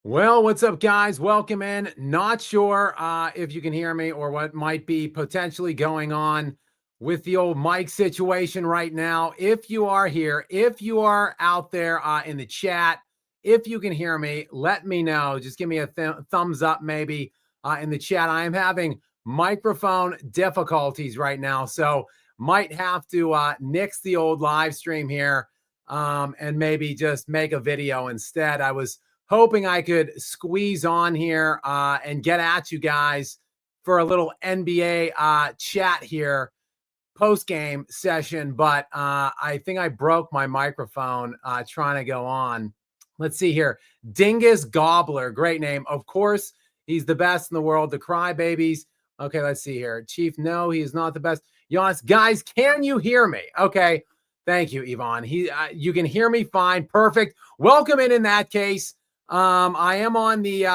Well, what's up, guys? Welcome in. Not sure if you can hear me or what might be potentially going on with the old mic situation right now. If you are here, if you are out there in the chat, if you can hear me, let me know. Just give me a thumbs up maybe in the chat. I am having microphone difficulties right now, so might have to nix the old live stream here and maybe just make a video instead. I was hoping I could squeeze on here and get at you guys for a little NBA chat here, post-game session, but I think I broke my microphone trying to go on. Let's see here. Dingus Gobbler, great name. Of course, he's the best in the world. The Crybabies. Okay, let's see here. Chief, no, he is not the best. Giannis, guys, can you hear me? Okay, thank you, Yvonne. You can hear me fine. Perfect. Welcome in that case. I am on the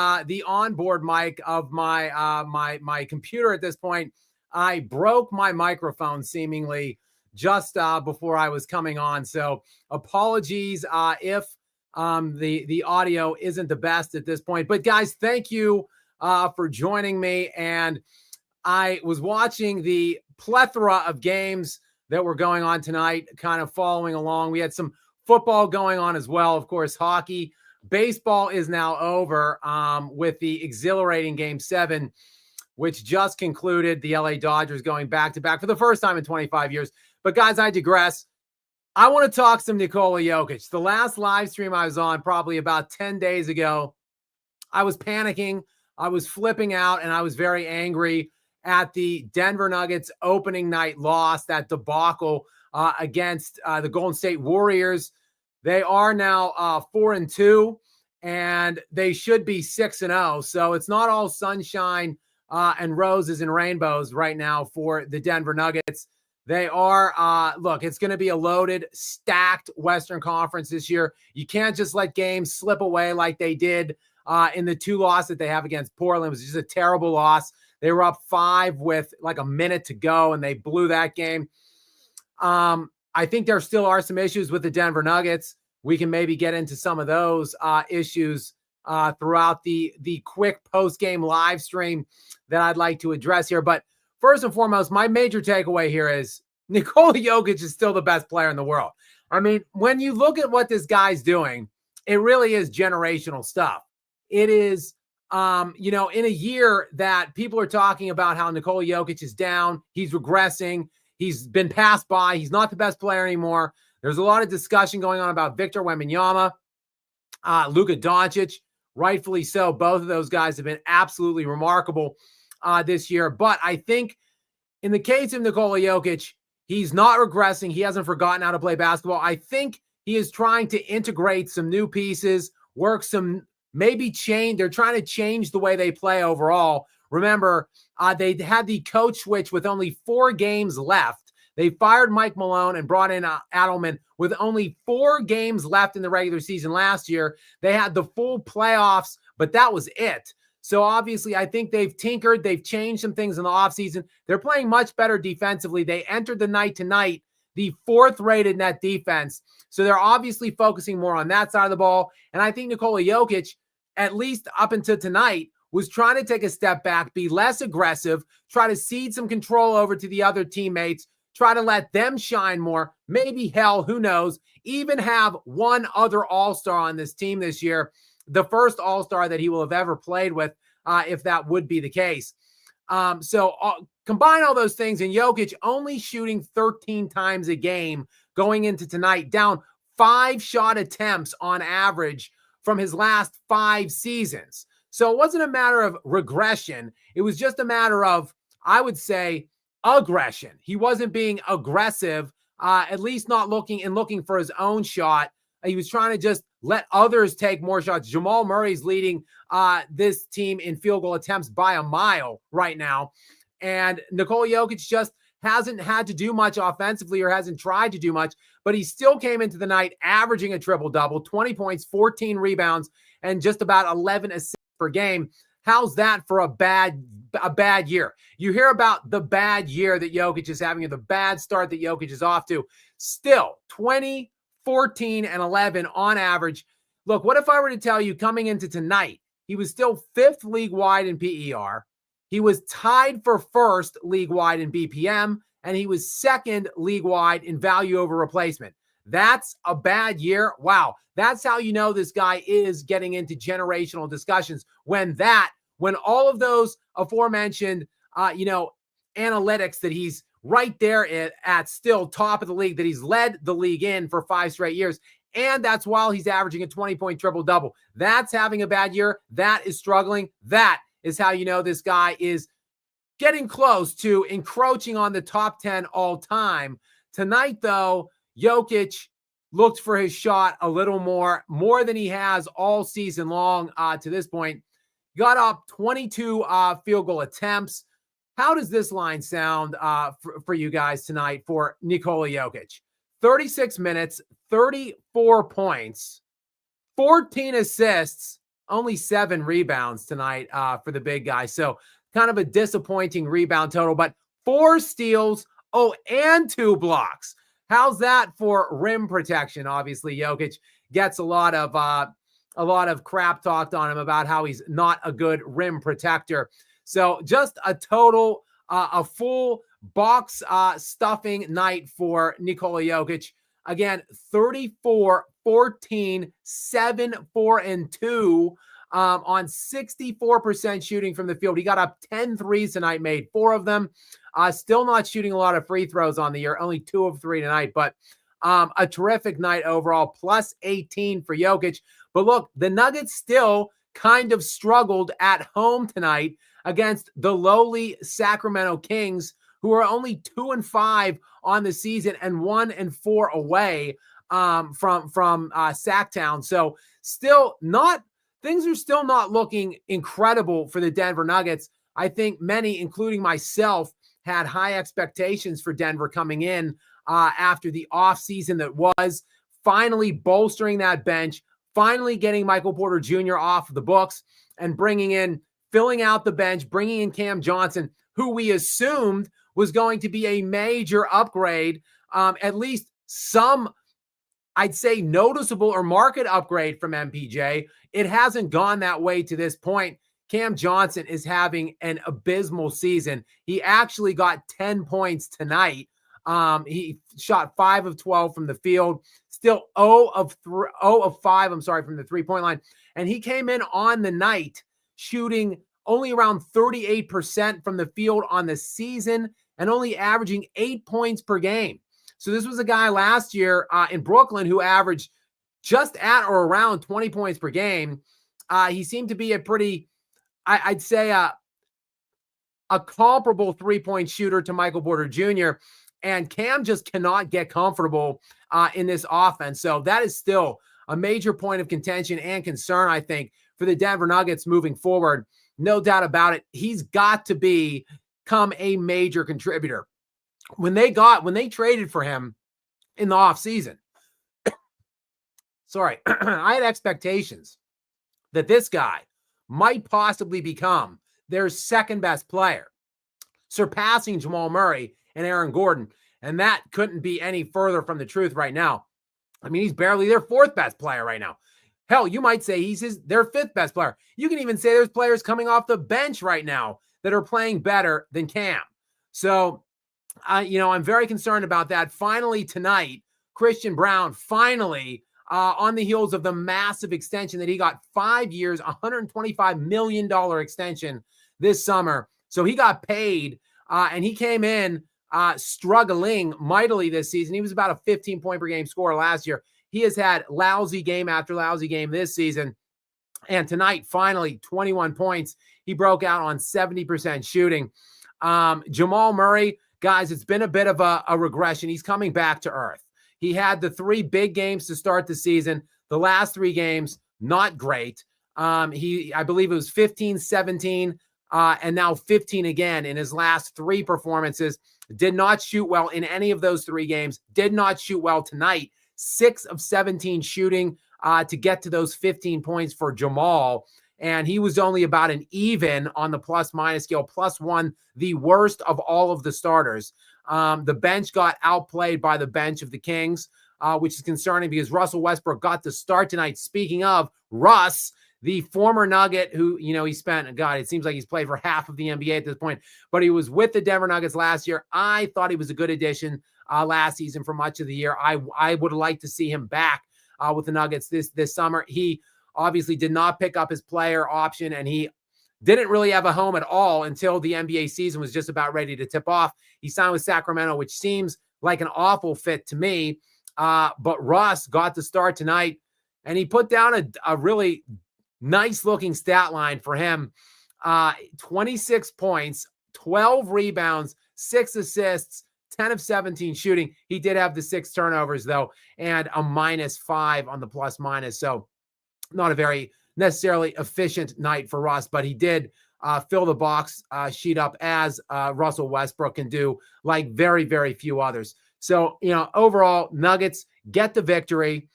onboard mic of my my computer at this point. I broke my microphone seemingly just before I was coming on, so apologies if the audio isn't the best at this point. But guys, thank you for joining me. And I was watching the plethora of games that were going on tonight, kind of following along. We had some football going on as well, of course, hockey. Baseball is now over with the exhilarating Game 7, which just concluded. The LA Dodgers going back-to-back for the first time in 25 years. But, guys, I digress. I want to talk some Nikola Jokic. The last live stream I was on probably about 10 days ago, I was panicking, I was flipping out, and I was very angry at the Denver Nuggets opening night loss, that debacle against the Golden State Warriors. They are now 4-2, and they should be 6-0. So it's not all sunshine and roses and rainbows right now for the Denver Nuggets. They are, look, it's going to be a loaded, stacked Western Conference this year. You can't just let games slip away like they did in the 2 losses that they have against Portland. It was just a terrible loss. They were up 5 with like a minute to go, and they blew that game. I think there still are some issues with the Denver Nuggets. We can maybe get into some of those issues throughout the quick post-game live stream that I'd like to address here. But first and foremost, my major takeaway here is Nikola Jokic is still the best player in the world. I mean, when you look at what this guy's doing, it really is generational stuff. It is, in a year that people are talking about how Nikola Jokic is down, he's regressing, he's been passed by, he's not the best player anymore. There's a lot of discussion going on about Victor Wembanyama, Luka Doncic, rightfully so. Both of those guys have been absolutely remarkable this year. But I think in the case of Nikola Jokic, he's not regressing. He hasn't forgotten how to play basketball. I think he is trying to integrate some new pieces, work some, maybe change. They're trying to change the way they play overall. Remember, they had the coach switch with only 4 games left. They fired Mike Malone and brought in Adelman with only 4 games left in the regular season last year. They had the full playoffs, but that was it. So obviously, I think they've tinkered. They've changed some things in the offseason. They're playing much better defensively. They entered the night tonight the 4th-rated net defense. So they're obviously focusing more on that side of the ball. And I think Nikola Jokic, at least up until tonight, was trying to take a step back, be less aggressive, try to cede some control over to the other teammates, try to let them shine more, maybe, hell, who knows, even have one other all-star on this team this year, the first all-star that he will have ever played with, if that would be the case. So combine all those things, and Jokic only shooting 13 times a game going into tonight, down 5 shot attempts on average from his last 5 seasons. So it wasn't a matter of regression. It was just a matter of, I would say, aggression. He wasn't being aggressive, at least not looking for his own shot. He was trying to just let others take more shots. Jamal Murray's leading this team in field goal attempts by a mile right now. And Nikola Jokic just hasn't had to do much offensively, or hasn't tried to do much, but he still came into the night averaging a triple-double, 20 points, 14 rebounds, and just about 11 assists per game. How's that for a bad year? You hear about the bad year that Jokic is having, or the bad start that Jokic is off to. Still, 20, 14, and 11 on average. Look, what if I were to tell you coming into tonight, he was still 5th league-wide in PER. He was tied for 1st league-wide in BPM, and he was 2nd league-wide in value over replacement. That's a bad year. Wow. That's how you know this guy is getting into generational discussions when all of those aforementioned, analytics that he's right there at still top of the league, that he's led the league in for 5 straight years. And that's while he's averaging a 20-point triple-double. That's having a bad year. That is struggling. That is how you know this guy is getting close to encroaching on the top 10 all time. Tonight, though, Jokic looked for his shot a little more than he has all season long to this point. Got up 22 field goal attempts. How does this line sound for you guys tonight for Nikola Jokic? 36 minutes, 34 points, 14 assists, only 7 rebounds tonight for the big guy. So kind of a disappointing rebound total, but 4 steals, and 2 blocks. How's that for rim protection? Obviously, Jokic gets a lot of crap talked on him about how he's not a good rim protector. So just a full box stuffing night for Nikola Jokic. Again, 34, 14, 7, 4, and 2 on 64% shooting from the field. He got up 10 threes tonight, made 4 of them. Still not shooting a lot of free throws on the year, only 2 of 3 tonight, but a terrific night overall, plus 18 for Jokic. But look, the Nuggets still kind of struggled at home tonight against the lowly Sacramento Kings, who are only 2-5 on the season and 1-4 away from Sacktown. So things are still not looking incredible for the Denver Nuggets. I think many, including myself, had high expectations for Denver coming in after the offseason that was, finally bolstering that bench, finally getting Michael Porter Jr. off the books and filling out the bench, bringing in Cam Johnson, who we assumed was going to be a major upgrade, at least some, I'd say, noticeable or market upgrade from MPJ. It hasn't gone that way to this point. Cam Johnson is having an abysmal season. He actually got 10 points tonight. He shot 5 of 12 from the field, still 0 of 5, from the three-point line. And he came in on the night shooting only around 38% from the field on the season and only averaging 8 points per game. So this was a guy last year in Brooklyn who averaged just at or around 20 points per game. He seemed to be a pretty, I'd say, a comparable three-point shooter to Michael Porter Jr., and Cam just cannot get comfortable in this offense. So that is still a major point of contention and concern, I think, for the Denver Nuggets moving forward. No doubt about it. He's got to become a major contributor. When they traded for him in the offseason, I had expectations that this guy might possibly become their second best player, surpassing Jamal Murray and Aaron Gordon. And that couldn't be any further from the truth right now. I mean, he's barely their 4th best player right now. Hell, you might say he's their 5th best player. You can even say there's players coming off the bench right now that are playing better than Cam. So, I'm very concerned about that. Finally tonight, Christian Braun on the heels of the massive extension that he got, 5 years, $125 million extension this summer. So he got paid and he came in struggling mightily this season. He was about a 15-point per game scorer last year. He has had lousy game after lousy game this season. And tonight, finally, 21 points. He broke out on 70% shooting. Jamal Murray, guys, it's been a bit of a regression. He's coming back to earth. He had the 3 big games to start the season. The last 3 games, not great. I believe it was 15, 17, and now 15 again in his last 3 performances. Did not shoot well in any of those 3 games. Did not shoot well tonight. 6 of 17 shooting to get to those 15 points for Jamal. And he was only about an even on the plus-minus scale, +1, the worst of all of the starters. The bench got outplayed by the bench of the Kings, which is concerning because Russell Westbrook got the start tonight. Speaking of Russ, the former Nugget who, he spent, God, it seems like he's played for half of the NBA at this point, but he was with the Denver Nuggets last year. I thought he was a good addition last season for much of the year. I would like to see him back with the Nuggets this summer. He obviously did not pick up his player option, and he didn't really have a home at all until the NBA season was just about ready to tip off. He signed with Sacramento, which seems like an awful fit to me. But Russ got to start tonight, and he put down a really nice-looking stat line for him. 26 points, 12 rebounds, 6 assists, 10 of 17 shooting. He did have the 6 turnovers, though, and a -5 on the plus-minus. So not a very necessarily efficient night for Russ, but he did fill the box sheet up as Russell Westbrook can do, like very, very few others. So, overall, Nuggets get the victory.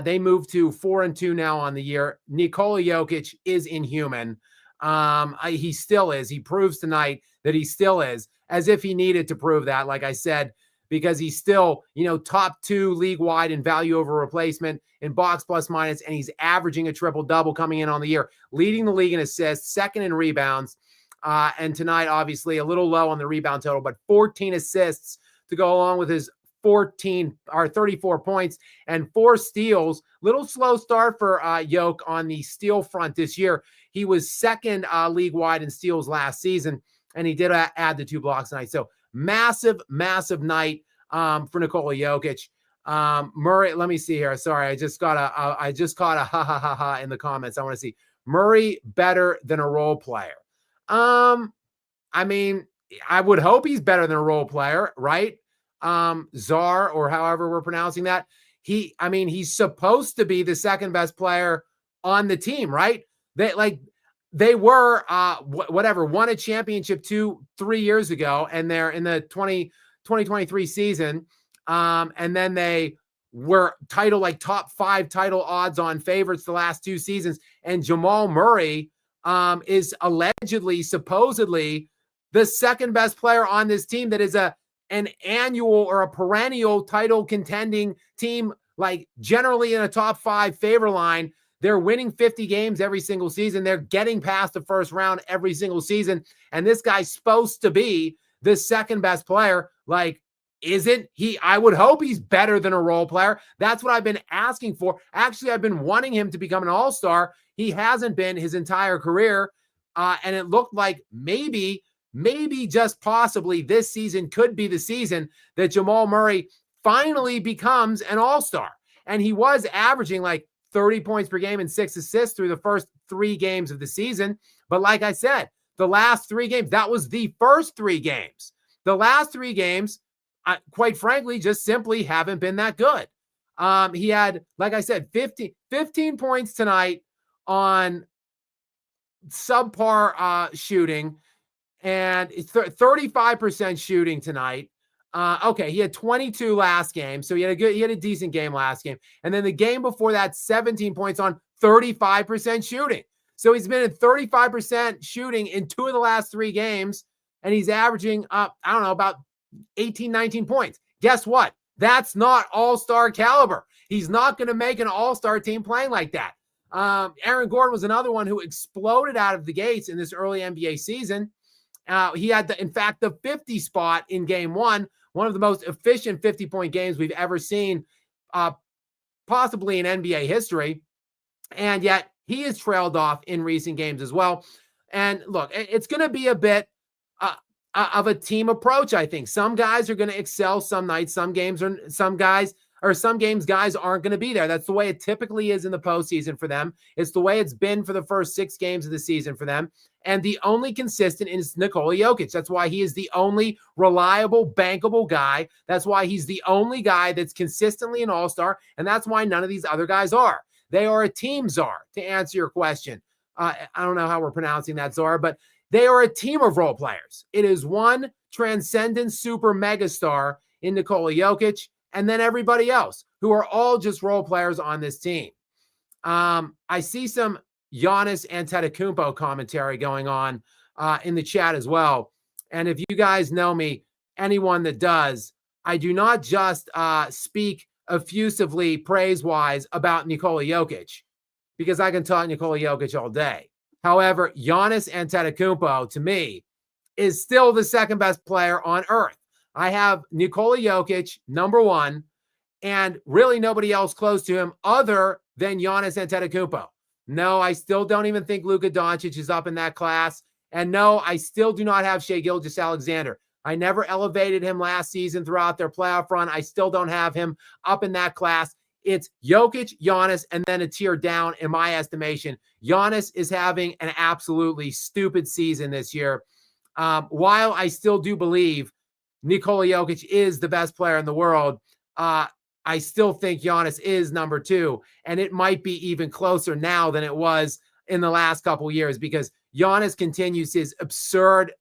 They move to 4-2 now on the year. Nikola Jokic is inhuman. He still is. He proves tonight that he still is, as if he needed to prove that, like I said, because he's still, top 2 league-wide in value over replacement in box plus minus, and he's averaging a triple-double coming in on the year, leading the league in assists, second in rebounds. And tonight, obviously, a little low on the rebound total, but 14 assists to go along with his 34 points and 4 steals. Little slow start for Yoke on the steal front this year. He was second league-wide in steals last season, and he did add the 2 blocks tonight. So massive, massive night for Nikola Jokic. Murray, let me see here. Sorry, I just caught a ha ha ha ha in the comments. I want to see Murray better than a role player. I mean, I would hope he's better than a role player, right? Czar, or however we're pronouncing that. He's supposed to be the second best player on the team, right? They were won a championship 2-3 years ago, and they're in the 2023 season. And then they were top 5 title odds on favorites the last 2 seasons. And Jamal Murray is supposedly the second best player on this team that is an annual or a perennial title contending team, like generally in a top 5 favor line. They're winning 50 games every single season. They're getting past the first round every single season. And this guy's supposed to be the second best player. Like, isn't he? I would hope he's better than a role player. That's what I've been asking for. Actually, I've been wanting him to become an all-star. He hasn't been his entire career. And it looked like maybe just possibly this season could be the season that Jamal Murray finally becomes an all-star. And he was averaging like 30 points per game and 6 assists through the first 3 games of the season. But like I said, the last 3 games, that was the first 3 games. The last 3 games, quite frankly, just simply haven't been that good. He had, like I said, 15 points tonight on subpar shooting, and 35% shooting tonight. Okay, he had 22 last game, so he had a decent game last game. And then the game before that, 17 points on 35% shooting. So he's been at 35% shooting in 2 of the last 3 games, and he's averaging about 18, 19 points. Guess what? That's not all-star caliber. He's not going to make an all-star team playing like that. Aaron Gordon was another one who exploded out of the gates in this early NBA season. He had, the 50 spot in game 1, one of the most efficient 50-point games we've ever seen, possibly in NBA history. And yet he has trailed off in recent games as well. And look, it's going to be a bit of a team approach, I think. Some guys are going to excel some nights. Some games guys aren't going to be there. That's the way it typically is in the postseason for them. It's the way it's been for the first 6 games of the season for them. And the only consistent is Nikola Jokic. That's why he is the only reliable, bankable guy. That's why he's the only guy that's consistently an all-star. And that's why none of these other guys are. They are a team czar, to answer your question. I don't know how we're pronouncing that, czar, but they are a team of role players. It is one transcendent super megastar in Nikola Jokic, and then everybody else who are all just role players on this team. I see some Giannis Antetokounmpo commentary going on in the chat as well. And if you guys know me, anyone that does, I do not just speak effusively, praise-wise about Nikola Jokic. because I can talk Nikola Jokic all day. However, Giannis Antetokounmpo, to me, is still the second best player on earth. I have Nikola Jokic, number one, and really nobody else close to him other than Giannis Antetokounmpo. No, I still don't even think Luka Doncic is up in that class. And no, I still do not have Shai Gilgeous-Alexander. I never elevated him last season throughout their playoff run. I still don't have him up in that class. It's Jokic, Giannis, and then a tier down in my estimation. Giannis is having an absolutely stupid season this year. While I still do believe Nikola Jokic is the best player in the world, I still think Giannis is number two, and it might be even closer now than it was in the last couple years because Giannis continues his absurd,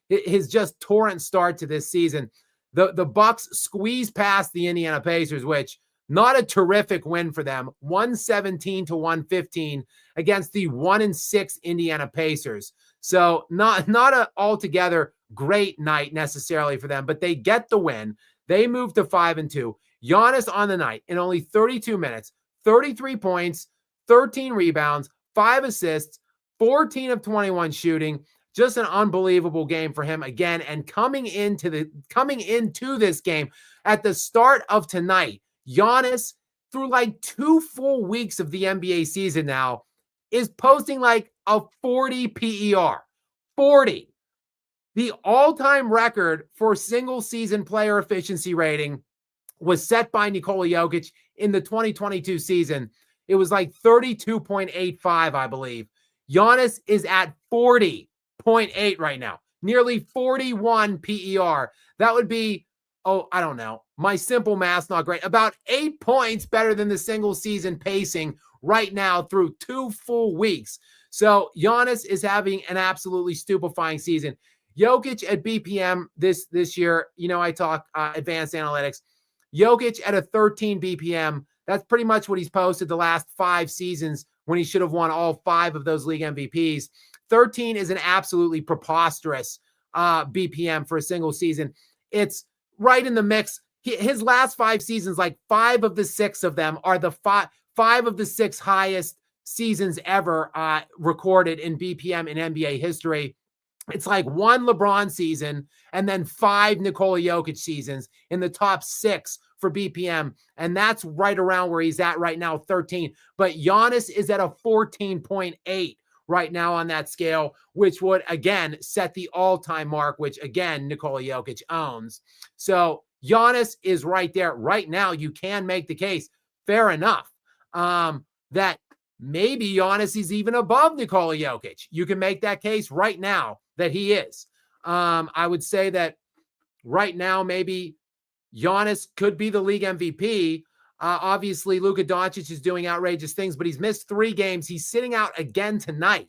his just torrent start to this season. The Bucks squeeze past the Indiana Pacers, which not a terrific win for them, 117-115 against the 1-6 Indiana Pacers. So not an altogether great night necessarily for them, but they get the win. They move to 5-2. Giannis on the night in only 32 minutes, 33 points, 13 rebounds, 5 assists, 14 of 21 shooting. Just an unbelievable game for him again. And coming into this game at the start of tonight, Giannis, through like 2 full weeks of the NBA season now, is posting like a 40 PER. 40. The all-time record for single season player efficiency rating was set by Nikola Jokic in the 2022 season. It was like 32.85, I believe. Giannis is at 40.8 right now, nearly 41 PER. That would be, I don't know. My simple math's not great. About 8 points better than the single season pacing right now through 2 full weeks. So Giannis is having an absolutely stupefying season. Jokic at BPM this year, I talk advanced analytics. Jokic at a 13 BPM, that's pretty much what he's posted the last 5 seasons when he should have won all 5 of those league MVPs. 13 is an absolutely preposterous BPM for a single season. It's right in the mix. His last 5 seasons, like 5 of the 6 of them are the 5 of the 6 highest seasons ever recorded in BPM in NBA history. It's like 1 LeBron season and then 5 Nikola Jokic seasons in the top 6 for BPM. And that's right around where he's at right now, 13. But Giannis is at a 14.8 right now on that scale, which would, again, set the all-time mark, which, again, Nikola Jokic owns. So Giannis is right there. Right now, you can make the case, fair enough, that maybe Giannis is even above Nikola Jokic. You can make that case right now that he is. I would say that right now, maybe Giannis could be the league MVP. Obviously, Luka Doncic is doing outrageous things, but he's missed 3 games. He's sitting out again tonight.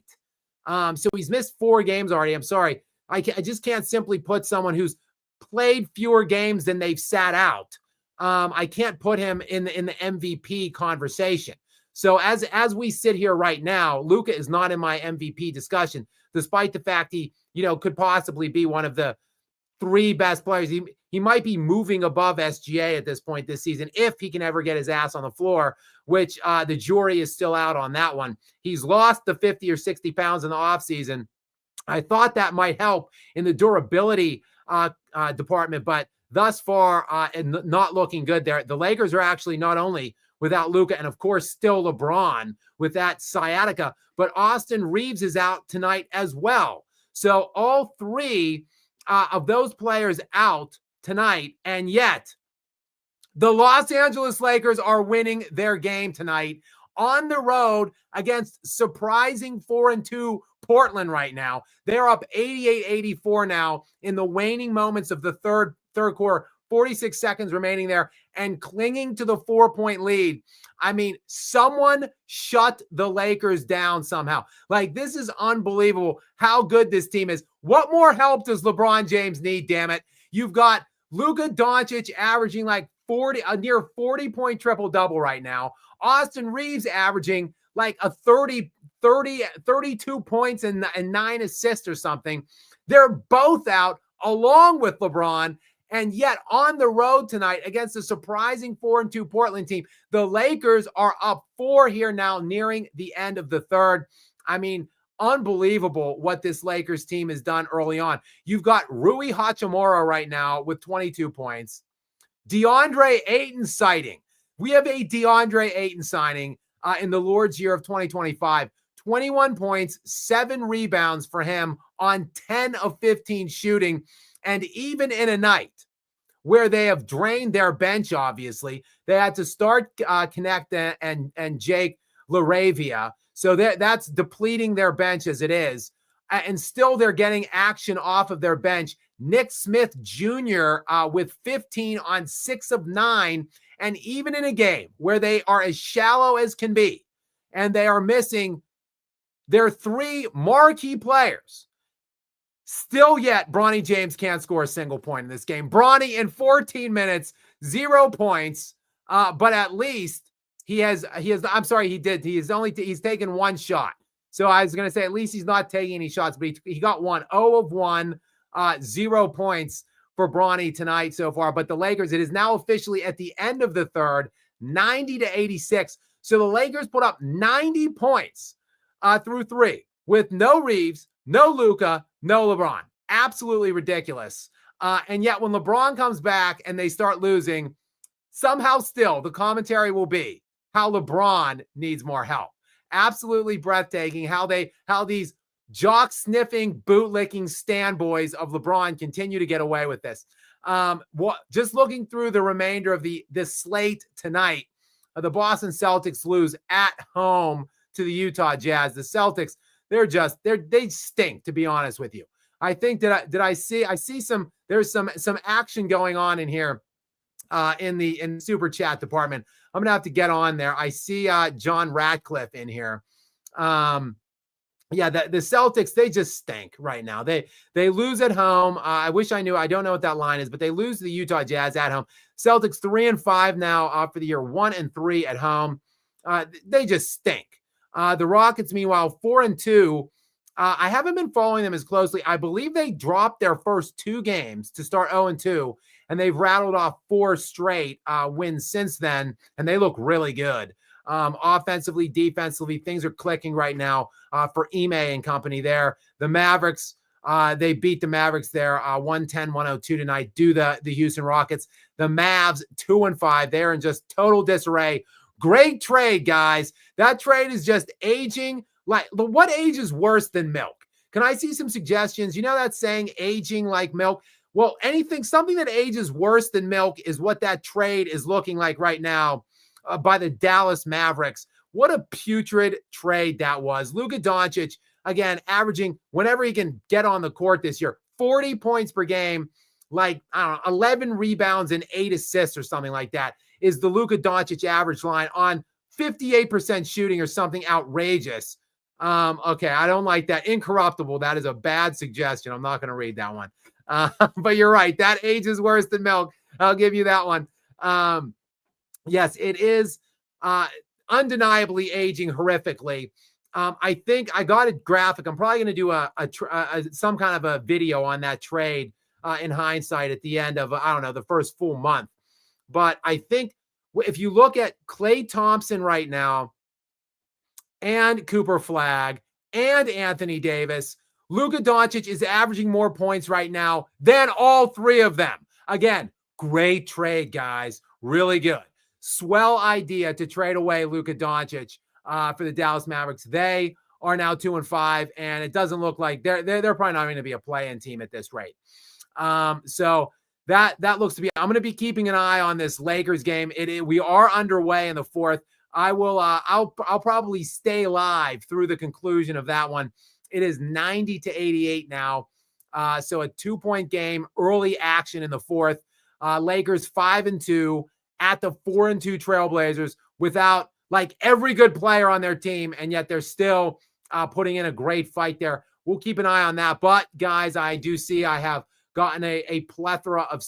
So he's missed 4 games already. I'm sorry. I just can't simply put someone who's played fewer games than they've sat out. I can't put him in the MVP conversation. So as we sit here right now, Luka is not in my MVP discussion, despite the fact he, could possibly be one of the 3 best players. He might be moving above SGA at this point this season if he can ever get his ass on the floor, which the jury is still out on that one. He's lost the 50 or 60 pounds in the offseason. I thought that might help in the durability department, but thus far, not looking good there. The Lakers are actually not only without Luka and, of course, still LeBron with that sciatica, but Austin Reaves is out tonight as well. So all 3 of those players out tonight, and yet the Los Angeles Lakers are winning their game tonight on the road against surprising 4-2 Portland right now. They're up 88-84 now in the waning moments of the third quarter. 46 seconds remaining there and clinging to the 4-point lead. I mean, someone shut the Lakers down somehow. Like, this is unbelievable how good this team is. What more help does LeBron James need, damn it? You've got Luka Doncic averaging like a near 40-point triple-double right now. Austin Reaves averaging like a 32 points and 9 assists or something. They're both out along with LeBron. And yet on the road tonight against a surprising 4-2 Portland team, the Lakers are up 4 here now, nearing the end of the third. I mean, unbelievable what this Lakers team has done early on. You've got Rui Hachimura right now with 22 points. DeAndre Ayton sighting. We have a DeAndre Ayton signing in the Lord's year of 2025. 21 points, 7 rebounds for him on 10 of 15 shooting. And even in a night where they have drained their bench, obviously, they had to start Connect and Jake LaRavia. So that's depleting their bench as it is. And still they're getting action off of their bench. Nick Smith Jr. With 15 on 6 of 9. And even in a game where they are as shallow as can be, and they are missing their 3 marquee players, still yet Bronny James can't score a single point in this game. Bronny in 14 minutes, 0 points. But at least he's taken 1 shot. So I was going to say, at least he's not taking any shots, but he got 1, 0 of 1, 0 points for Bronny tonight so far. But the Lakers, it is now officially at the end of the third, 90-86. So the Lakers put up 90 points through 3 with no Reaves, no Luka, no LeBron. Absolutely ridiculous. And yet when LeBron comes back and they start losing, somehow still the commentary will be how LeBron needs more help. Absolutely breathtaking how these jock-sniffing, bootlicking stand boys of LeBron continue to get away with this. Just looking through the remainder of this slate tonight, the Boston Celtics lose at home to the Utah Jazz. The Celtics, they stink, to be honest with you. I think there's some action going on in here in the super chat department. I'm gonna have to get on there. I see John Ratcliffe in here. Yeah, the Celtics, they just stink right now. They lose at home. I wish I knew. I don't know what that line is, but they lose to the Utah Jazz at home. Celtics 3-5 now for the year, 1-3 at home. They just stink. The Rockets, meanwhile, 4-2. I haven't been following them as closely. I believe they dropped their first 2 games to start 0-2, and they've rattled off 4 straight wins since then, and they look really good. Offensively, defensively, things are clicking right now for Ime and company there. The Mavericks, they beat the Mavericks there 110-102 tonight, the Houston Rockets. The Mavs 2-5. They're in just total disarray. Great trade, guys. That trade is just aging. Like, what age is worse than milk? Can I see some suggestions? You know that saying, aging like milk? Well, something that ages worse than milk is what that trade is looking like right now by the Dallas Mavericks. What a putrid trade that was. Luka Doncic, again, averaging, whenever he can get on the court this year, 40 points per game, like, I don't know, 11 rebounds and 8 assists or something like that is the Luka Doncic average line on 58% shooting or something outrageous. Okay, I don't like that. Incorruptible, that is a bad suggestion. I'm not going to read that one. But you're right. That age is worse than milk. I'll give you that one. Yes, it is undeniably aging horrifically. I think I got a graphic. I'm probably going to do some kind of a video on that trade in hindsight at the end of, I don't know, the first full month. But I think if you look at Klay Thompson right now and Cooper Flagg and Anthony Davis, Luka Doncic is averaging more points right now than all 3 of them. Again, great trade, guys. Really good. Swell idea to trade away Luka Doncic for the Dallas Mavericks. They are now 2-5, and it doesn't look like they're probably not going to be a play-in team at this rate. So that looks to be. I'm going to be keeping an eye on this Lakers game. We are underway in the 4th. I will. I'll probably stay live through the conclusion of that one. It is 90-88 now. So a 2-point game, early action in the 4th. Lakers 5-2 at the 4-2 Trailblazers without like every good player on their team, and yet they're still putting in a great fight there. We'll keep an eye on that. But guys, I do see I have gotten a plethora of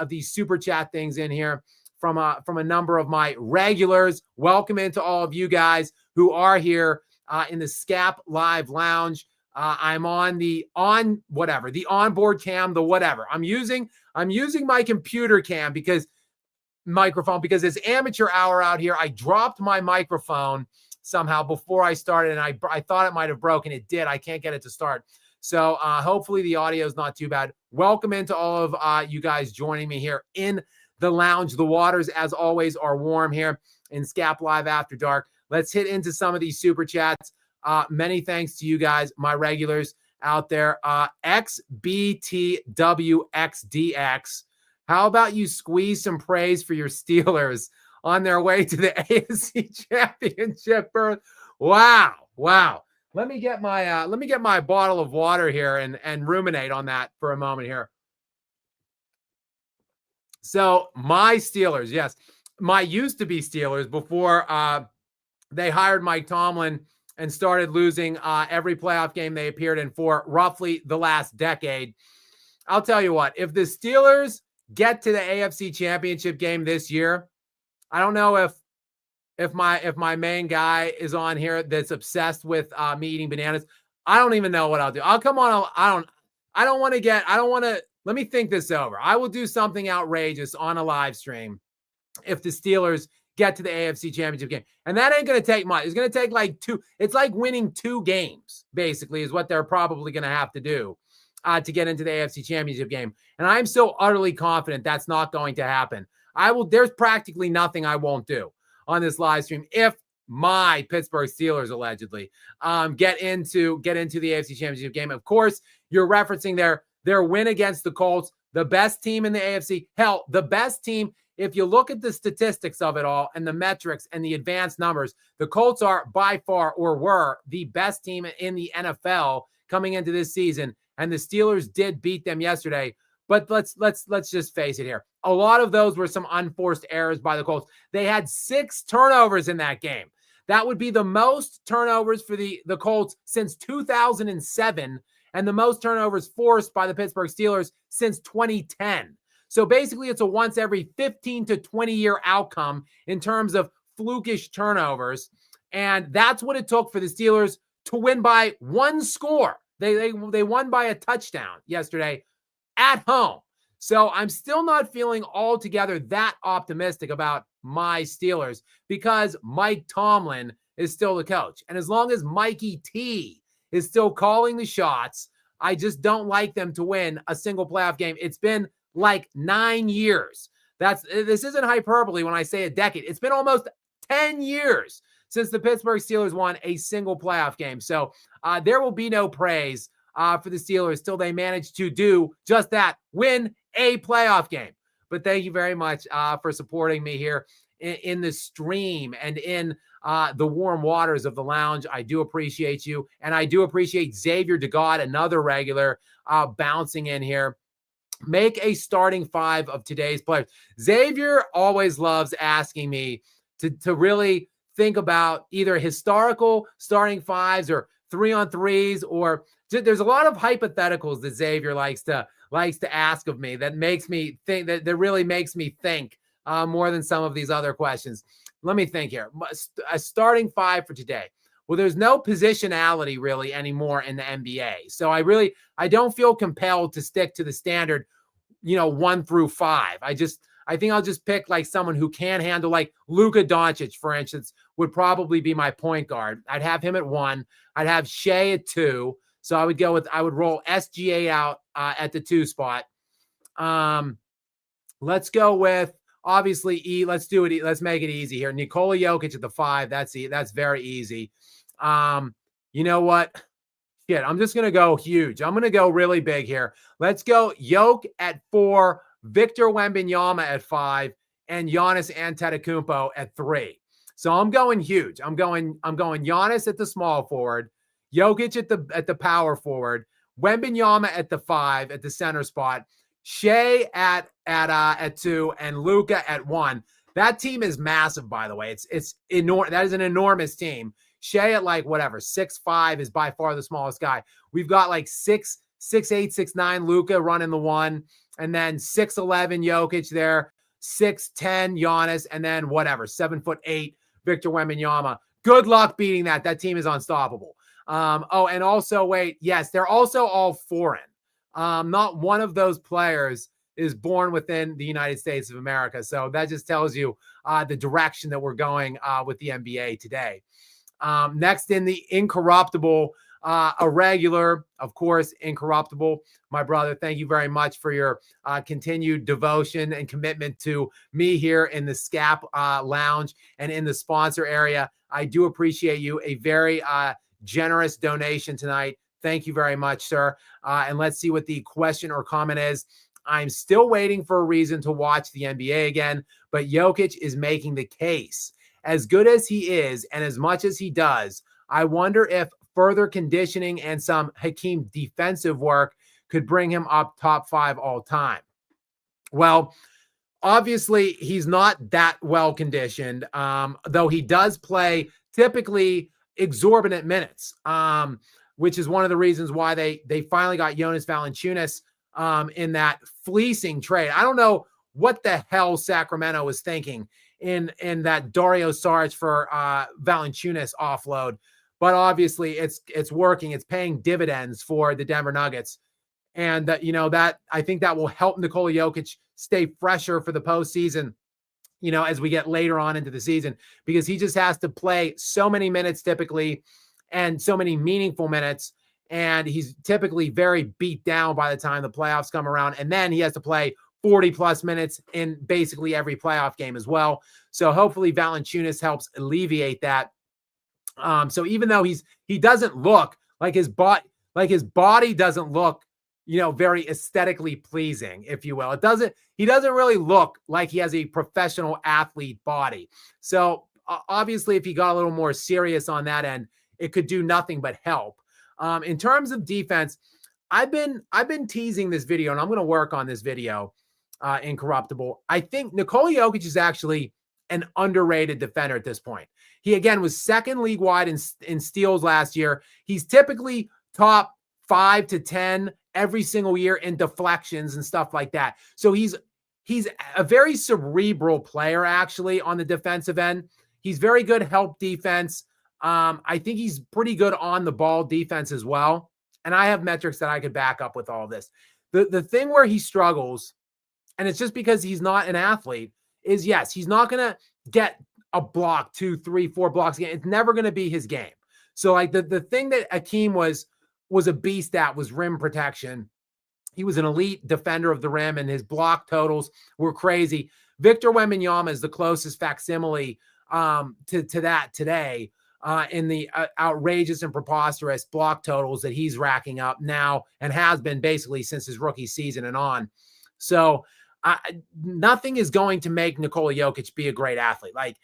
these super chat things in here from a number of my regulars. Welcome into all of you guys who are here in the Skap Live Lounge. I'm on the onboard cam, the whatever. I'm using my computer cam because it's amateur hour out here. I dropped my microphone somehow before I started, and I thought it might have broken. It did. I can't get it to start. So hopefully the audio is not too bad. Welcome into all of you guys joining me here in the lounge. The waters, as always, are warm here in Skap Live After Dark. Let's hit into some of these super chats. Many thanks to you guys, my regulars out there. XBTWXDX. How about you squeeze some praise for your Steelers on their way to the AFC Championship berth? Wow. Let me get my bottle of water here and ruminate on that for a moment here. So my Steelers, yes, my used to be Steelers before they hired Mike Tomlin and started losing every playoff game they appeared in for roughly the last decade. I'll tell you what, if the Steelers get to the AFC Championship game this year, I don't know if my main guy is on here that's obsessed with me eating bananas. I don't even know what I'll do. I'll come on. Let me think this over. I will do something outrageous on a live stream if the Steelers get to the AFC Championship game. And that ain't going to take much. It's going to take like 2. It's like winning 2 games, basically, is what they're probably going to have to do to get into the AFC Championship game. And I'm so utterly confident that's not going to happen. There's practically nothing I won't do on this live stream if my Pittsburgh Steelers allegedly get into the AFC Championship game. Of course, you're referencing their win against the Colts, the best team in the AFC. Hell, the best team. If you look at the statistics of it all and the metrics and the advanced numbers, the Colts are by far, or were, the best team in the NFL coming into this season. And the Steelers did beat them yesterday. But let's just face it here. A lot of those were some unforced errors by the Colts. They had 6 turnovers in that game. That would be the most turnovers for the Colts since 2007, and the most turnovers forced by the Pittsburgh Steelers since 2010. So basically, it's a once every 15 to 20 year outcome in terms of flukish turnovers. And that's what it took for the Steelers to win by 1 score. They won by a touchdown yesterday at home. So I'm still not feeling altogether that optimistic about my Steelers because Mike Tomlin is still the coach. And as long as Mikey T is still calling the shots, I just don't like them to win a single playoff game. It's been like 9 years. This isn't hyperbole when I say a decade. It's been almost 10 years since the Pittsburgh Steelers won a single playoff game. So there will be no praise for the Steelers till they manage to do just that, win a playoff game. But thank you very much for supporting me here in the stream and in the warm waters of the lounge. I do appreciate you. And I do appreciate Xavier DeGod, another regular, bouncing in here. Make a starting 5 of today's players. Xavier always loves asking me to really think about either historical starting 5s or 3-on-3s, or there's a lot of hypotheticals that Xavier likes to ask of me that makes me think that really makes me think more than some of these other questions. Let me think here. A starting 5 for today. Well, there's no positionality really anymore in the NBA. So I don't feel compelled to stick to the standard, 1 through 5. I think I'll just pick like someone who can handle, like Luka Doncic, for instance, would probably be my point guard. I'd have him at 1. I'd have Shea at 2. So I would roll SGA out at the 2 spot. Let's go with, obviously, let's do it. Let's make it easy here. Nikola Jokic at the 5. That's very easy. You know what? Shit, I'm just going to go huge. I'm going to go really big here. Let's go Jokic at 4, Victor Wembanyama at 5, and Giannis Antetokounmpo at 3. So I'm going huge. I'm going Giannis at the small forward, Jokic at the power forward, Wembanyama at the 5 at the center spot, Shea at 2, and Luka at 1. That team is massive, by the way. It's enormous. That is an enormous team. Shea at 6'5" is by far the smallest guy. We've got 6'8", 6'9" Luka running the 1, and then 6'11" Jokic there, 6'10" Giannis, and then 7'8" Victor Wembanyama. Good luck beating that. That team is unstoppable. Oh, and also, wait, yes, they're also all foreign. Not one of those players is born within the United States of America. So that just tells you the direction that we're going with the NBA today. Next in the incorruptible, a regular, of course, incorruptible. My brother, thank you very much for your continued devotion and commitment to me here in the Skap lounge and in the sponsor area. I do appreciate you. A very generous donation tonight. Thank you very much, sir. And let's see what the question or comment is. I'm still waiting for a reason to watch the NBA again, but Jokic is making the case. As good as he is and as much as he does, I wonder if further conditioning and some Hakeem defensive work could bring him up top 5 all time. Well, obviously, he's not that well conditioned, though he does play typically exorbitant minutes, which is one of the reasons why they finally got Jonas Valanciunas in that fleecing trade. I don't know what the hell Sacramento was thinking in that Dario Saric for Valanciunas offload, but obviously it's working. It's paying dividends for the Denver Nuggets. And that I think that will help Nikola Jokic stay fresher for the postseason, as we get later on into the season, because he just has to play so many minutes typically and so many meaningful minutes. And he's typically very beat down by the time the playoffs come around. And then he has to play 40 plus minutes in basically every playoff game as well. So hopefully Valanciunas helps alleviate that. So even though he doesn't look like his body doesn't look, very aesthetically pleasing, if you will. He doesn't really look like he has a professional athlete body. So obviously if he got a little more serious on that end, it could do nothing but help. In terms of defense, I've been teasing this video, and I'm going to work on this video, incorruptible. I think Nikola Jokic is actually an underrated defender at this point. He, again, was second league-wide in steals last year. He's typically top 5 to 10 every single year in deflections and stuff like that. So he's a very cerebral player, actually, on the defensive end. He's very good help defense. I think he's pretty good on the ball defense as well. And I have metrics that I could back up with all of this. The thing where he struggles, and it's just because he's not an athlete, is yes, he's not going to get a block, 2, 3, 4 blocks again. It's never going to be his game. So like the thing that Hakeem was a beast at was rim protection. He was an elite defender of the rim, and his block totals were crazy. Victor Wembanyama is the closest facsimile to that today. In the outrageous and preposterous block totals that he's racking up now and has been basically since his rookie season and on. So nothing is going to make Nikola Jokic be a great athlete. Like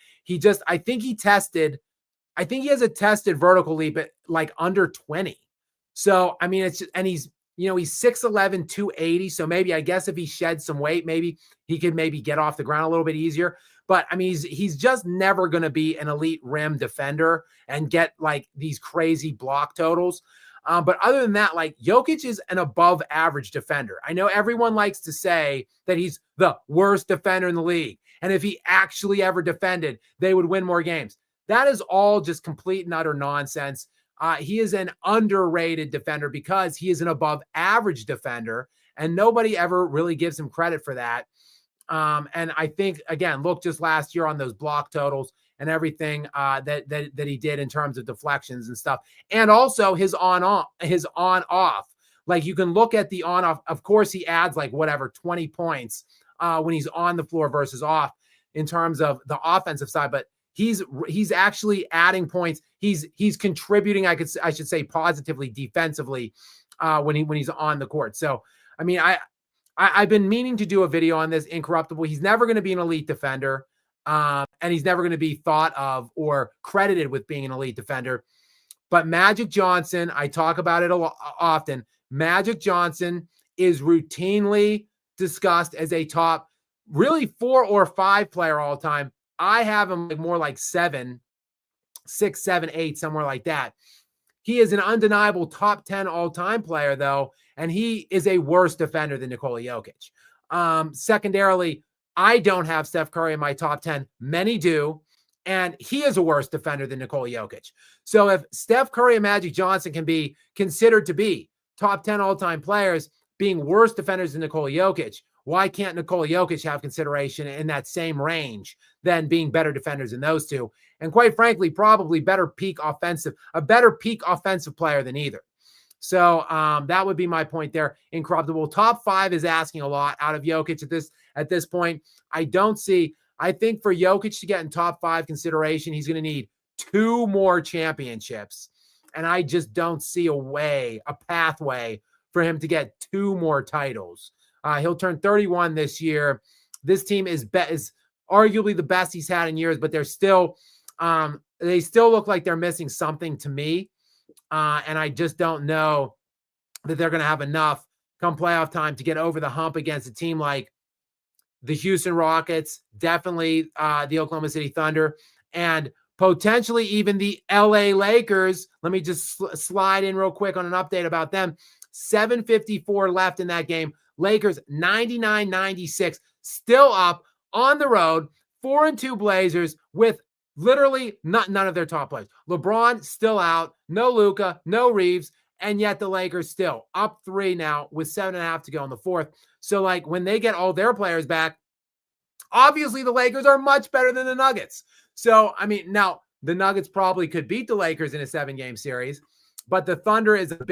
I think he has a tested vertical leap at like under 20. So, I mean, he's 6'11", 280. So maybe, I guess if he sheds some weight, maybe he could get off the ground a little bit easier. But I mean, he's just never going to be an elite rim defender and get like these crazy block totals. But other than that, like Jokic is an above average defender. I know everyone likes to say that he's the worst defender in the league. And if he actually ever defended, they would win more games. That is all just complete and utter nonsense. He is an underrated defender because he is an above average defender, and nobody ever really gives him credit for that. And I think, again, look just last year on those block totals and everything that he did in terms of deflections and stuff. And also his on-off. Like you can look at the on-off. Of course, he adds like 20 points when he's on the floor versus off in terms of the offensive side. But he's actually adding points. He's contributing, I should say, positively defensively when he's on the court. So, I mean, I've been meaning to do a video on this incorruptible. He's never going to be an elite defender, and he's never going to be thought of or credited with being an elite defender. But Magic Johnson, I talk about it often. Magic Johnson is routinely discussed as a top, really 4 or 5 player all time. I have him more like 7, 6, 7, 8, somewhere like that. He is an undeniable top 10 all-time player, though, and he is a worse defender than Nikola Jokic. Secondarily, I don't have Steph Curry in my top 10. Many do. And he is a worse defender than Nikola Jokic. So if Steph Curry and Magic Johnson can be considered to be top 10 all-time players, being worse defenders than Nikola Jokic, why can't Nikola Jokic have consideration in that same range than being better defenders than those two? And quite frankly, probably a better peak offensive player than either. So that would be my point there. Incorruptible. Top 5 is asking a lot out of Jokic at this point. I think for Jokic to get in top 5 consideration, he's going to need 2 more championships. And I just don't see a pathway for him to get 2 more titles. He'll turn 31 this year. This team is arguably the best he's had in years, but they still look like they're missing something to me. And I just don't know that they're going to have enough come playoff time to get over the hump against a team like the Houston Rockets, definitely the Oklahoma City Thunder, and potentially even the LA Lakers. Let me just slide in real quick on an update about them. 7:54 left in that game. Lakers 99-96, still up on the road. 4-2 Blazers with literally none of their top players. LeBron still out, no Luka, no Reaves, and yet the Lakers still up 3 now with 7.5 to go in the fourth. So like when they get all their players back, obviously the Lakers are much better than the Nuggets. So, I mean, now the Nuggets probably could beat the Lakers in a 7-game series, but the Thunder is a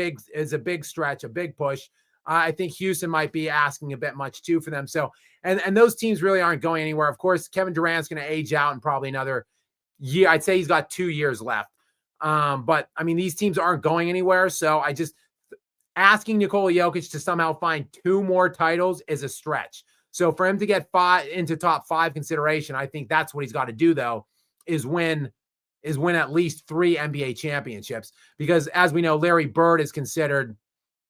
big stretch, a big push. I think Houston might be asking a bit much too for them. So, and those teams really aren't going anywhere. Of course, Kevin Durant's going to age out in probably another year. I'd say he's got 2 years left. But I mean, these teams aren't going anywhere. So I just asking Nikola Jokic to somehow find 2 more titles is a stretch. So for him to get 5 into top 5 consideration, I think that's what he's got to do though, is win at least 3 NBA championships. Because as we know, Larry Bird is considered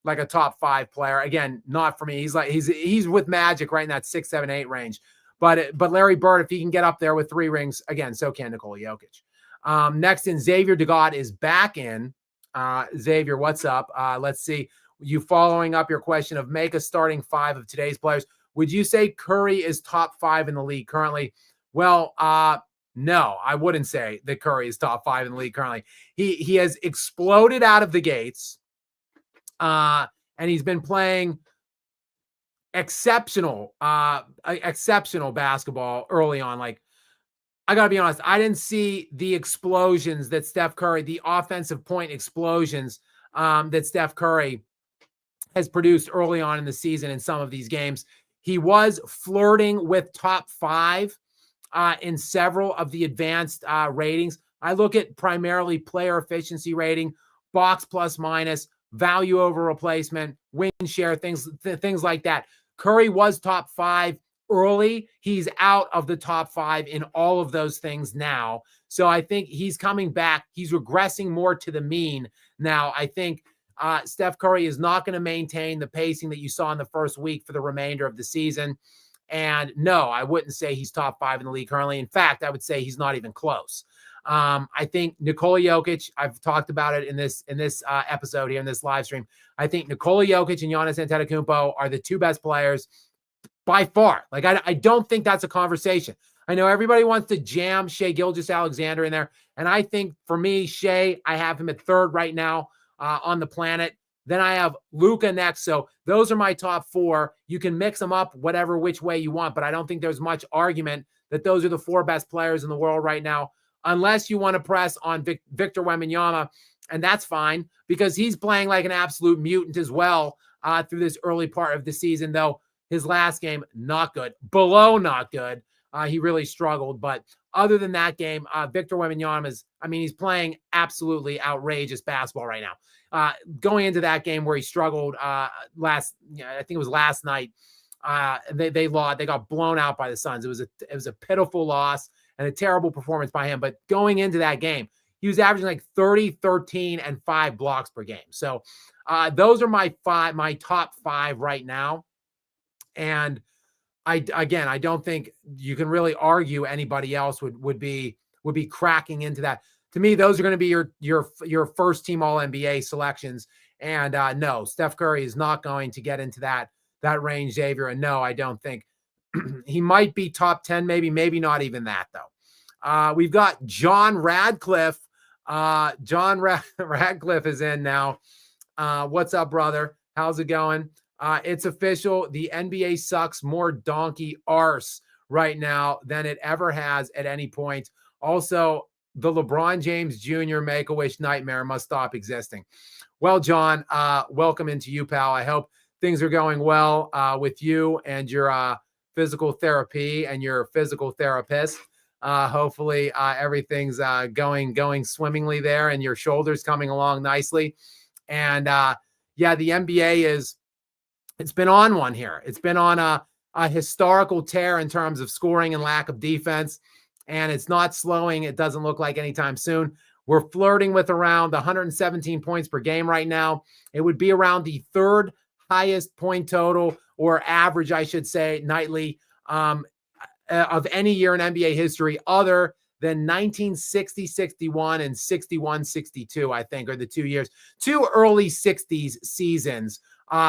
like a top 5 player. Again, not for me. He's with Magic right in that 6, 7, 8 range. But Larry Bird, if he can get up there with 3 rings, again, so can Nikola Jokic. Next in, Xavier DeGod is back in. Xavier, what's up? Let's see. You following up your question of make a starting 5 of today's players. Would you say Curry is top 5 in the league currently? Well, no, I wouldn't say that Curry is top 5 in the league currently. He has exploded out of the gates, and he's been playing exceptional basketball early on. Like, I got to be honest, I didn't see the explosions that Steph Curry, the offensive point explosions that Steph Curry has produced early on in the season in some of these games. He was flirting with top 5 in several of the advanced ratings. I look at primarily player efficiency rating, box plus minus, value over replacement, win share, things like that. Curry was top 5 early. He's out of the top 5 in all of those things now. So I think he's coming back. He's regressing more to the mean now. I think Steph Curry is not going to maintain the pacing that you saw in the first week for the remainder of the season. And no, I wouldn't say he's top 5 in the league currently. In fact, I would say he's not even close. I think Nikola Jokic, I've talked about it in this episode here in this live stream. I think Nikola Jokic and Giannis Antetokounmpo are the 2 best players by far. Like, I don't think that's a conversation. I know everybody wants to jam Shai Gilgeous-Alexander in there. And I think for me, Shai, I have him at 3rd right now on the planet. Then I have Luka next. So those are my top 4. You can mix them up which way you want, but I don't think there's much argument that those are the 4 best players in the world right now, unless you want to press on Victor Wembanyama, and that's fine because he's playing like an absolute mutant as well through this early part of the season, though his last game, not good, below not good. He really struggled, but other than that game, Victor Wembanyama he's playing absolutely outrageous basketball right now. Going into that game where he struggled I think it was last night, they lost. They got blown out by the Suns. It was a pitiful loss and a terrible performance by him. But going into that game, he was averaging like 30, 13, and 5 blocks per game. So those are my top 5 right now. And I don't think you can really argue anybody else would be cracking into that. To me, those are going to be your first team All NBA selections. And no, Steph Curry is not going to get into that range, Xavier. And no, I don't think he might be top 10, maybe not even that though. We've got John Radcliffe. Radcliffe is in now. What's up, brother? How's it going? It's official. The NBA sucks more donkey arse right now than it ever has at any point. Also, the LeBron James Jr. Make-A-Wish nightmare must stop existing. Well, John, welcome into you, pal. I hope things are going well with you and your physical therapy and your physical therapist. Hopefully, everything's going swimmingly there, and your shoulders coming along nicely. And yeah, the NBA it's been on one here. It's been on a historical tear in terms of scoring and lack of defense, and it's not slowing. It doesn't look like anytime soon. We're flirting with around 117 points per game right now. It would be around the third highest point total, or average, I should say, nightly of any year in NBA history other than 1960-61 and 61-62, I think, are the 2 years. Two early 60s seasons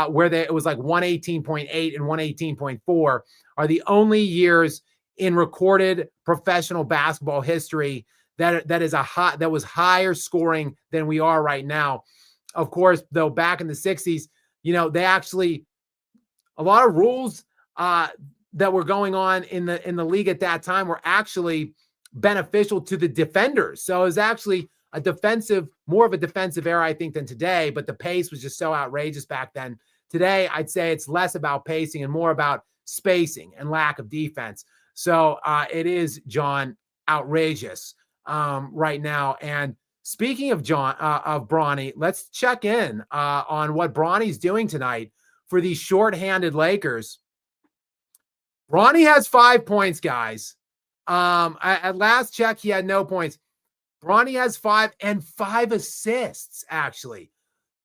where it was like 118.8 and 118.4 are the only years in recorded professional basketball history that was higher scoring than we are right now. Of course, though, back in the 60s, they actually, a lot of rules that were going on in the league at that time were actually beneficial to the defenders. So it was actually more of a defensive era, I think, than today, but the pace was just so outrageous back then. Today, I'd say it's less about pacing and more about spacing and lack of defense. So it is, John, outrageous right now. And speaking of Bronny, let's check in on what Bronny's doing tonight for these shorthanded Lakers. Bronny has 5 points, guys. At last check, he had no points. Bronny has 5 and 5 assists, actually.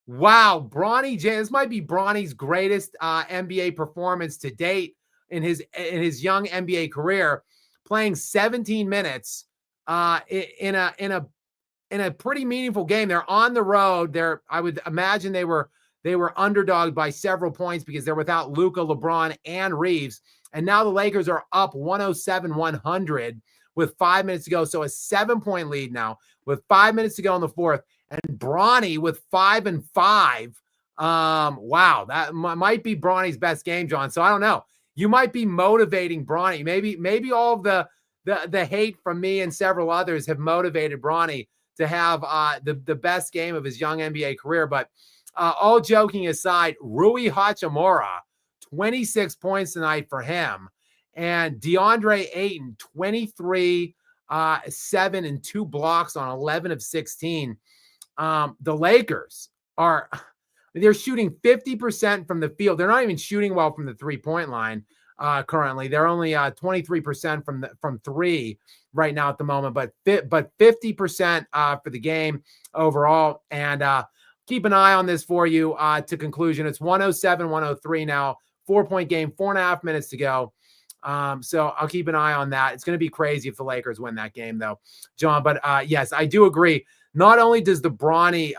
Wow, this might be Bronny's greatest NBA performance to date in his young NBA career, playing 17 minutes in a pretty meaningful game. They're on the road. I would imagine they were underdogged by several points because they're without Luka, LeBron, and Reaves. And now the Lakers are up 107-100 with 5 minutes to go. So a 7-point lead now with 5 minutes to go in the fourth. And Bronny with 5 and 5. Wow, that might be Bronny's best game, John. So I don't know. You might be motivating Bronny. Maybe all of the hate from me and several others have motivated Bronny to have the best game of his young NBA career. But all joking aside, Rui Hachimura, 26 points tonight for him. And DeAndre Ayton, 23, 7 and 2 blocks on 11 of 16. The Lakers they're shooting 50% from the field. They're not even shooting well from the 3-point line currently. They're only 23% from three right now at the moment, but 50% for the game overall. And keep an eye on this for you to conclusion. It's 107-103 now. 4-point game, 4.5 minutes to go. So I'll keep an eye on that. It's going to be crazy if the Lakers win that game, though, John. But yes, I do agree. Not only does the Bronny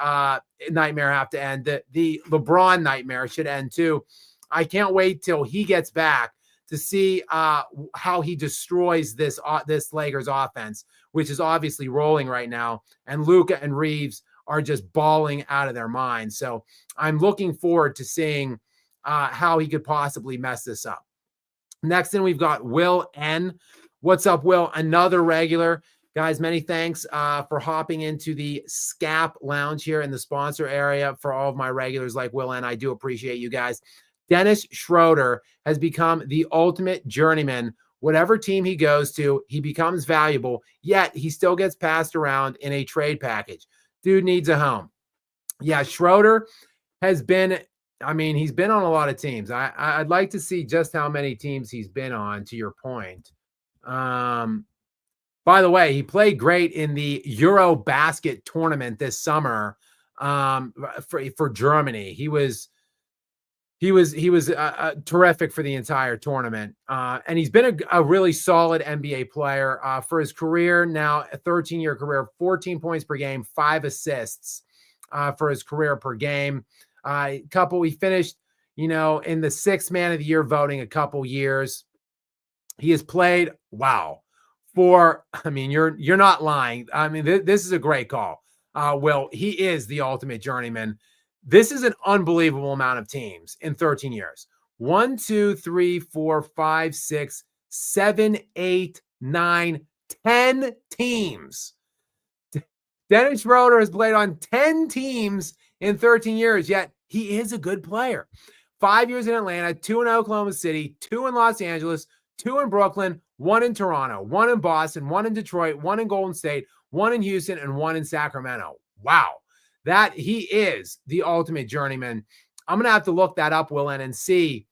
nightmare have to end, the LeBron nightmare should end too. I can't wait till he gets back to see how he destroys this Lakers offense, which is obviously rolling right now. And Luka and Reaves are just balling out of their minds. So I'm looking forward to seeing how he could possibly mess this up. Next in, we've got Will N. What's up, Will? Another regular. Guys, many thanks for hopping into the Skap Lounge here in the sponsor area for all of my regulars like Will N. I do appreciate you guys. Dennis Schroder has become the ultimate journeyman. Whatever team he goes to, he becomes valuable, yet he still gets passed around in a trade package. Dude needs a home. Yeah, Schroder has been... he's been on a lot of teams. I'd like to see just how many teams he's been on, to your point. By the way, he played great in the Eurobasket tournament this summer for Germany. He was terrific for the entire tournament. And he's been a really solid NBA player for his career now, a 13-year career, 14 points per game, 5 assists for his career per game. He finished, in the 6th man of the year voting a couple years. He has played, I mean, you're not lying. I mean, this is a great call. Will, he is the ultimate journeyman. This is an unbelievable amount of teams in 13 years. 1, 2, 3, 4, 5, 6, 7, 8, 9, 10 teams. Dennis Schroder has played on 10 teams in 13 years, yet he is a good player. 5 years in Atlanta, 2 in Oklahoma City, 2 in Los Angeles, 2 in Brooklyn, 1 in Toronto, 1 in Boston, 1 in Detroit, 1 in Golden State, 1 in Houston, and 1 in Sacramento. Wow. That he is the ultimate journeyman. I'm going to have to look that up, Willin, and see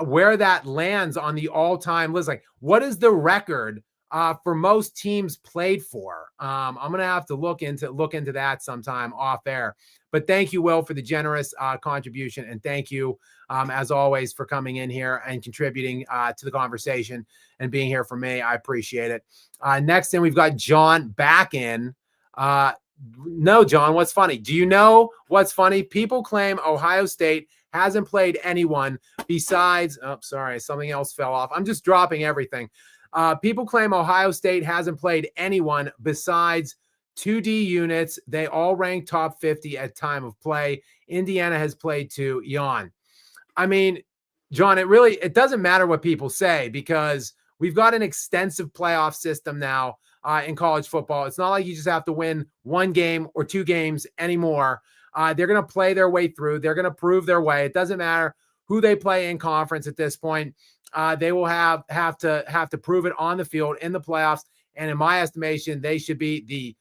where that lands on the all-time list. Like, what is the record for most teams played for? I'm going to have to look into that sometime off air. But thank you, Will, for the generous contribution. And thank you, as always, for coming in here and contributing to the conversation and being here for me. I appreciate it. Next in, we've got John back in. No, John, what's funny? Do you know what's funny? People claim Ohio State hasn't played anyone besides, oh, sorry, something else fell off. I'm just dropping everything. People claim Ohio State hasn't played anyone besides 2D units. They all rank top 50 at time of play. Indiana has played 2. Yawn. I mean, John, it doesn't matter what people say because we've got an extensive playoff system now in college football. It's not like you just have to win 1 game or 2 games anymore. They're going to play their way through. They're going to prove their way. It doesn't matter who they play in conference at this point. They will have to prove it on the field in the playoffs. And in my estimation, they should be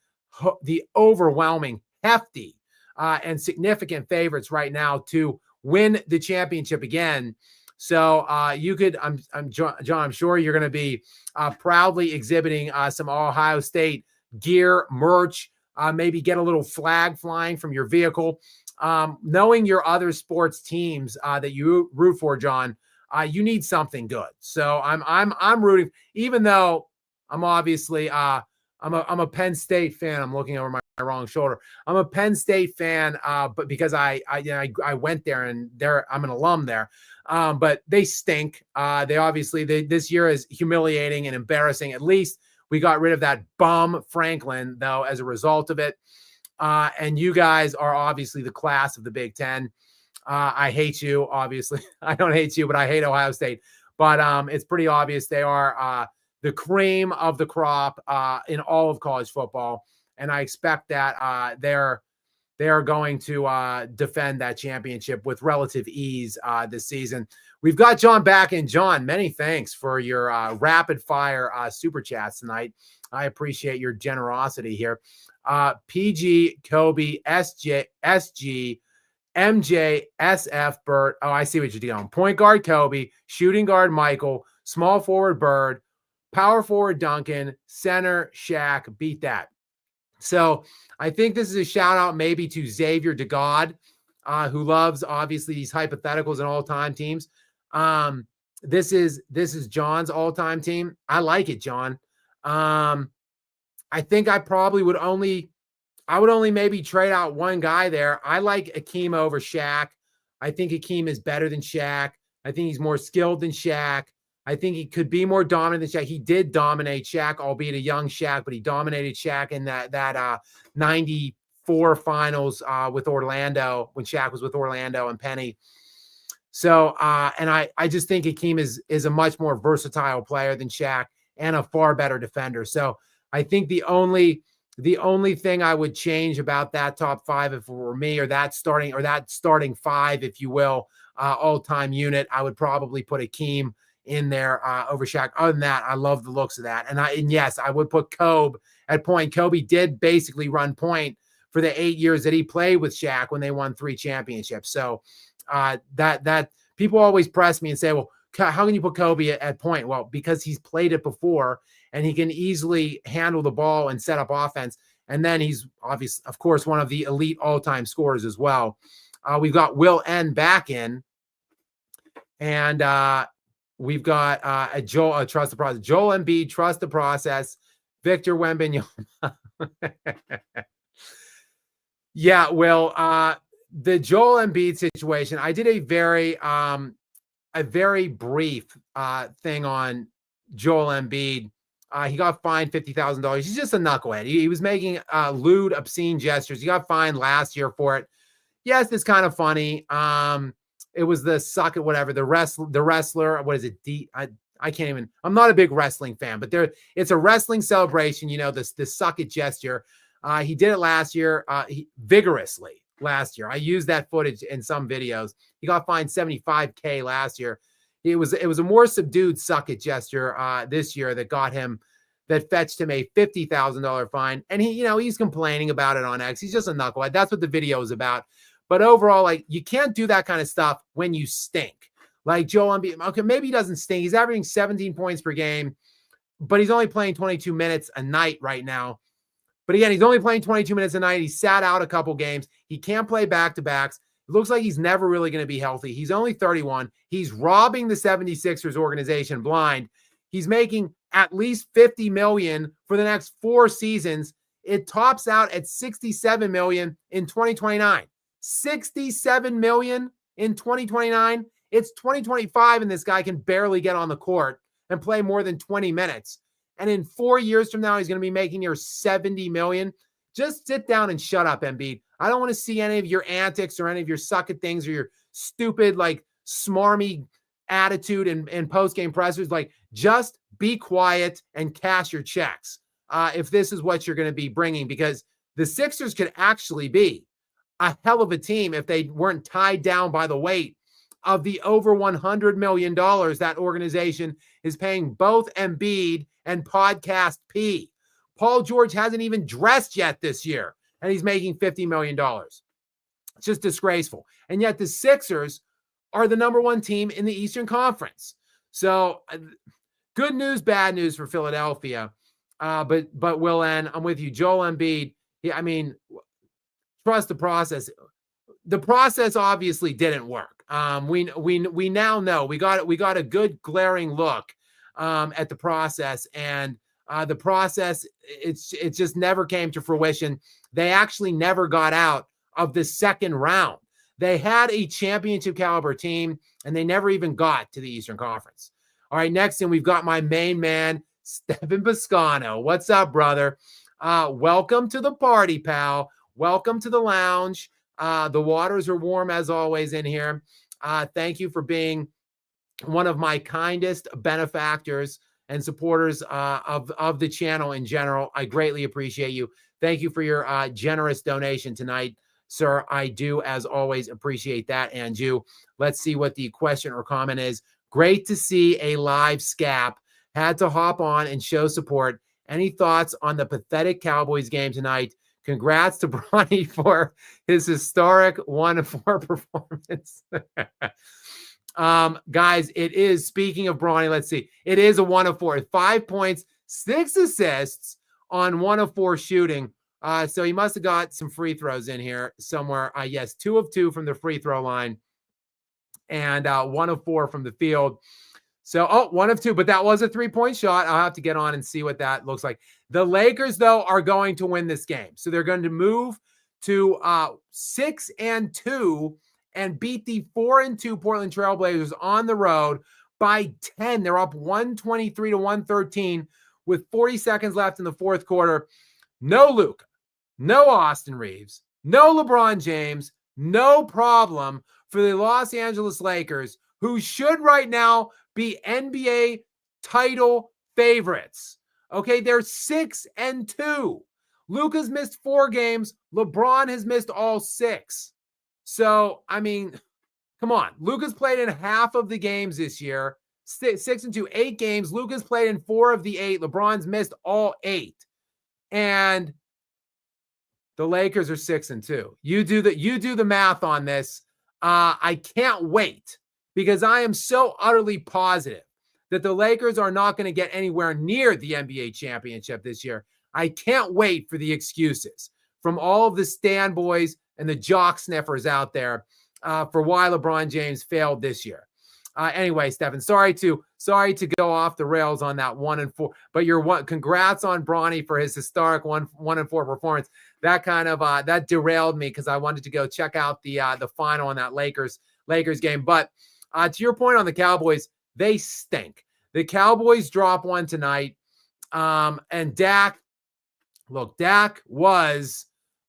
the overwhelming, hefty, and significant favorites right now to win the championship again. So you could, John, I'm sure you're going to be proudly exhibiting some Ohio State gear, merch, maybe get a little flag flying from your vehicle. Knowing your other sports teams that you root for, John, you need something good. So I'm rooting, even though I'm obviously I'm a Penn State fan. I'm looking over my wrong shoulder. I'm a Penn State fan, but because I went there and I'm an alum there. But they stink. This year is humiliating and embarrassing. At least we got rid of that bum Franklin, though, as a result of it. And you guys are obviously the class of the Big Ten. I hate you, obviously. I don't hate you, but I hate Ohio State. But it's pretty obvious they are the cream of the crop in all of college football. And I expect that they are going to defend that championship with relative ease this season. We've got John back in. John, many thanks for your rapid fire super chats tonight. I appreciate your generosity here. PG, Kobe, SG, MJ, SF, Bert. Oh, I see what you're doing. Point guard, Kobe. Shooting guard, Michael. Small forward, Bird. Power forward, Duncan. Center, Shaq. Beat that. So I think this is a shout out maybe to Xavier DeGod, who loves obviously these hypotheticals and all-time teams. This is John's all-time team. I like it, John. I think I would only maybe trade out one guy there. I like Akeem over Shaq. I think Akeem is better than Shaq. I think he's more skilled than Shaq. I think he could be more dominant than Shaq. He did dominate Shaq, albeit a young Shaq, but he dominated Shaq in that 94 finals with Orlando, when Shaq was with Orlando and Penny. So, and I just think Akeem is a much more versatile player than Shaq and a far better defender. So I think the only thing I would change about that top 5, if it were me, or that starting 5, if you will, all-time unit, I would probably put Akeem in there over Shaq. Other than that, I love the looks of that. And yes, I would put Kobe at point. Kobe did basically run point for the 8 years that he played with Shaq when they won 3 championships. So that people always press me and say, well, how can you put Kobe at point? Well, because he's played it before and he can easily handle the ball and set up offense. And then he's obviously, of course, one of the elite all-time scorers as well. We've got Will N back in, and we've got Joel, trust the process. Joel Embiid, trust the process. Victor Wembanyama. Yeah, Will, the Joel Embiid situation, I did a very brief thing on Joel Embiid He got fined $50,000. He's just a knucklehead. He was making lewd, obscene gestures. He got fined last year for it. Yes, it's kind of funny. It was the suck at whatever the wrestler. What is it? I can't even. I'm not a big wrestling fan, but it's a wrestling celebration. You know, this suck it gesture. He did it last year, vigorously last year. I used that footage in some videos. He got fined $75K last year. It was a more subdued suck it gesture this year that fetched him a $50,000 fine. And he's complaining about it on X. He's just a knucklehead. That's what the video is about. But overall, like, you can't do that kind of stuff when you stink. Like Joel Embiid, okay, maybe he doesn't stink. He's averaging 17 points per game, but he's only playing 22 minutes a night right now. But again, he's only playing 22 minutes a night. He sat out a couple games. He can't play back-to-backs. It looks like he's never really going to be healthy. He's only 31. He's robbing the 76ers organization blind. He's making at least $50 million for the next 4 seasons. It tops out at $67 million in 2029. $67 million in 2029. It's 2025, and this guy can barely get on the court and play more than 20 minutes. And in 4 years from now, he's going to be making near $70 million. Just sit down and shut up, Embiid. I don't want to see any of your antics or any of your suck at things or your stupid, like, smarmy attitude and post-game pressers. Like, just be quiet and cash your checks if this is what you're going to be bringing, because the Sixers could actually be a hell of a team if they weren't tied down by the weight of the over $100 million that organization is paying both Embiid and Podcast P. Paul George hasn't even dressed yet this year, and he's making $50 million. It's just disgraceful. And yet the Sixers are the number 1 team in the Eastern Conference. So good news, bad news for Philadelphia. But Will N, I'm with you. Joel Embiid, trust the process. The process obviously didn't work. We now know. We got a good glaring look at the process, and the process, it just never came to fruition. They actually never got out of the second round. They had a championship caliber team, and they never even got to the Eastern Conference. All right, next in, we've got my main man, Stephen Piscano. What's up, brother? Welcome to the party, pal. Welcome to the lounge. The waters are warm as always in here. Thank you for being one of my kindest benefactors and supporters of the channel in general. I greatly appreciate you. Thank you for your generous donation tonight, sir. I do, as always, appreciate that. And you, let's see what the question or comment is. Great to see a live Skap. Had to hop on and show support. Any thoughts on the pathetic Cowboys game tonight? Congrats to Bronny for his historic 1-4 performance. Guys, it is, speaking of Bronny, let's see. It is a 1-4. 5 points, 6 assists on 1 of 4 shooting. So he must have got some free throws in here somewhere. Yes, 2 of 2 from the free throw line and 1 of 4 from the field. So, 1 of 2, but that was a 3-point shot. I'll have to get on and see what that looks like. The Lakers, though, are going to win this game. So they're going to move to 6-2 and beat the 4-2 Portland Trailblazers on the road by 10. They're up 123-113 with 40 seconds left in the fourth quarter. No Luka, no Austin Reaves, no LeBron James, no problem for the Los Angeles Lakers, who should right now be NBA title favorites. Okay, they're 6-2. Luka's missed 4 games. LeBron has missed all 6. So, come on. Luka's played in half of the games this year. 6-2, 8 games. Luka's played in 4 of the 8. LeBron's missed all 8. And the Lakers are 6-2. You do the math on this. I can't wait, because I am so utterly positive that the Lakers are not going to get anywhere near the NBA championship this year. I can't wait for the excuses from all of the Stan boys and the jock sniffers out there for why LeBron James failed this year. Anyway, Stephen, sorry to go off the rails on that 1-4, but congrats on Bronny for his historic 1-4 performance. That kind of that derailed me, because I wanted to go check out the final on that Lakers game. But to your point on the Cowboys, they stink. The Cowboys drop one tonight. And Dak, look, Dak was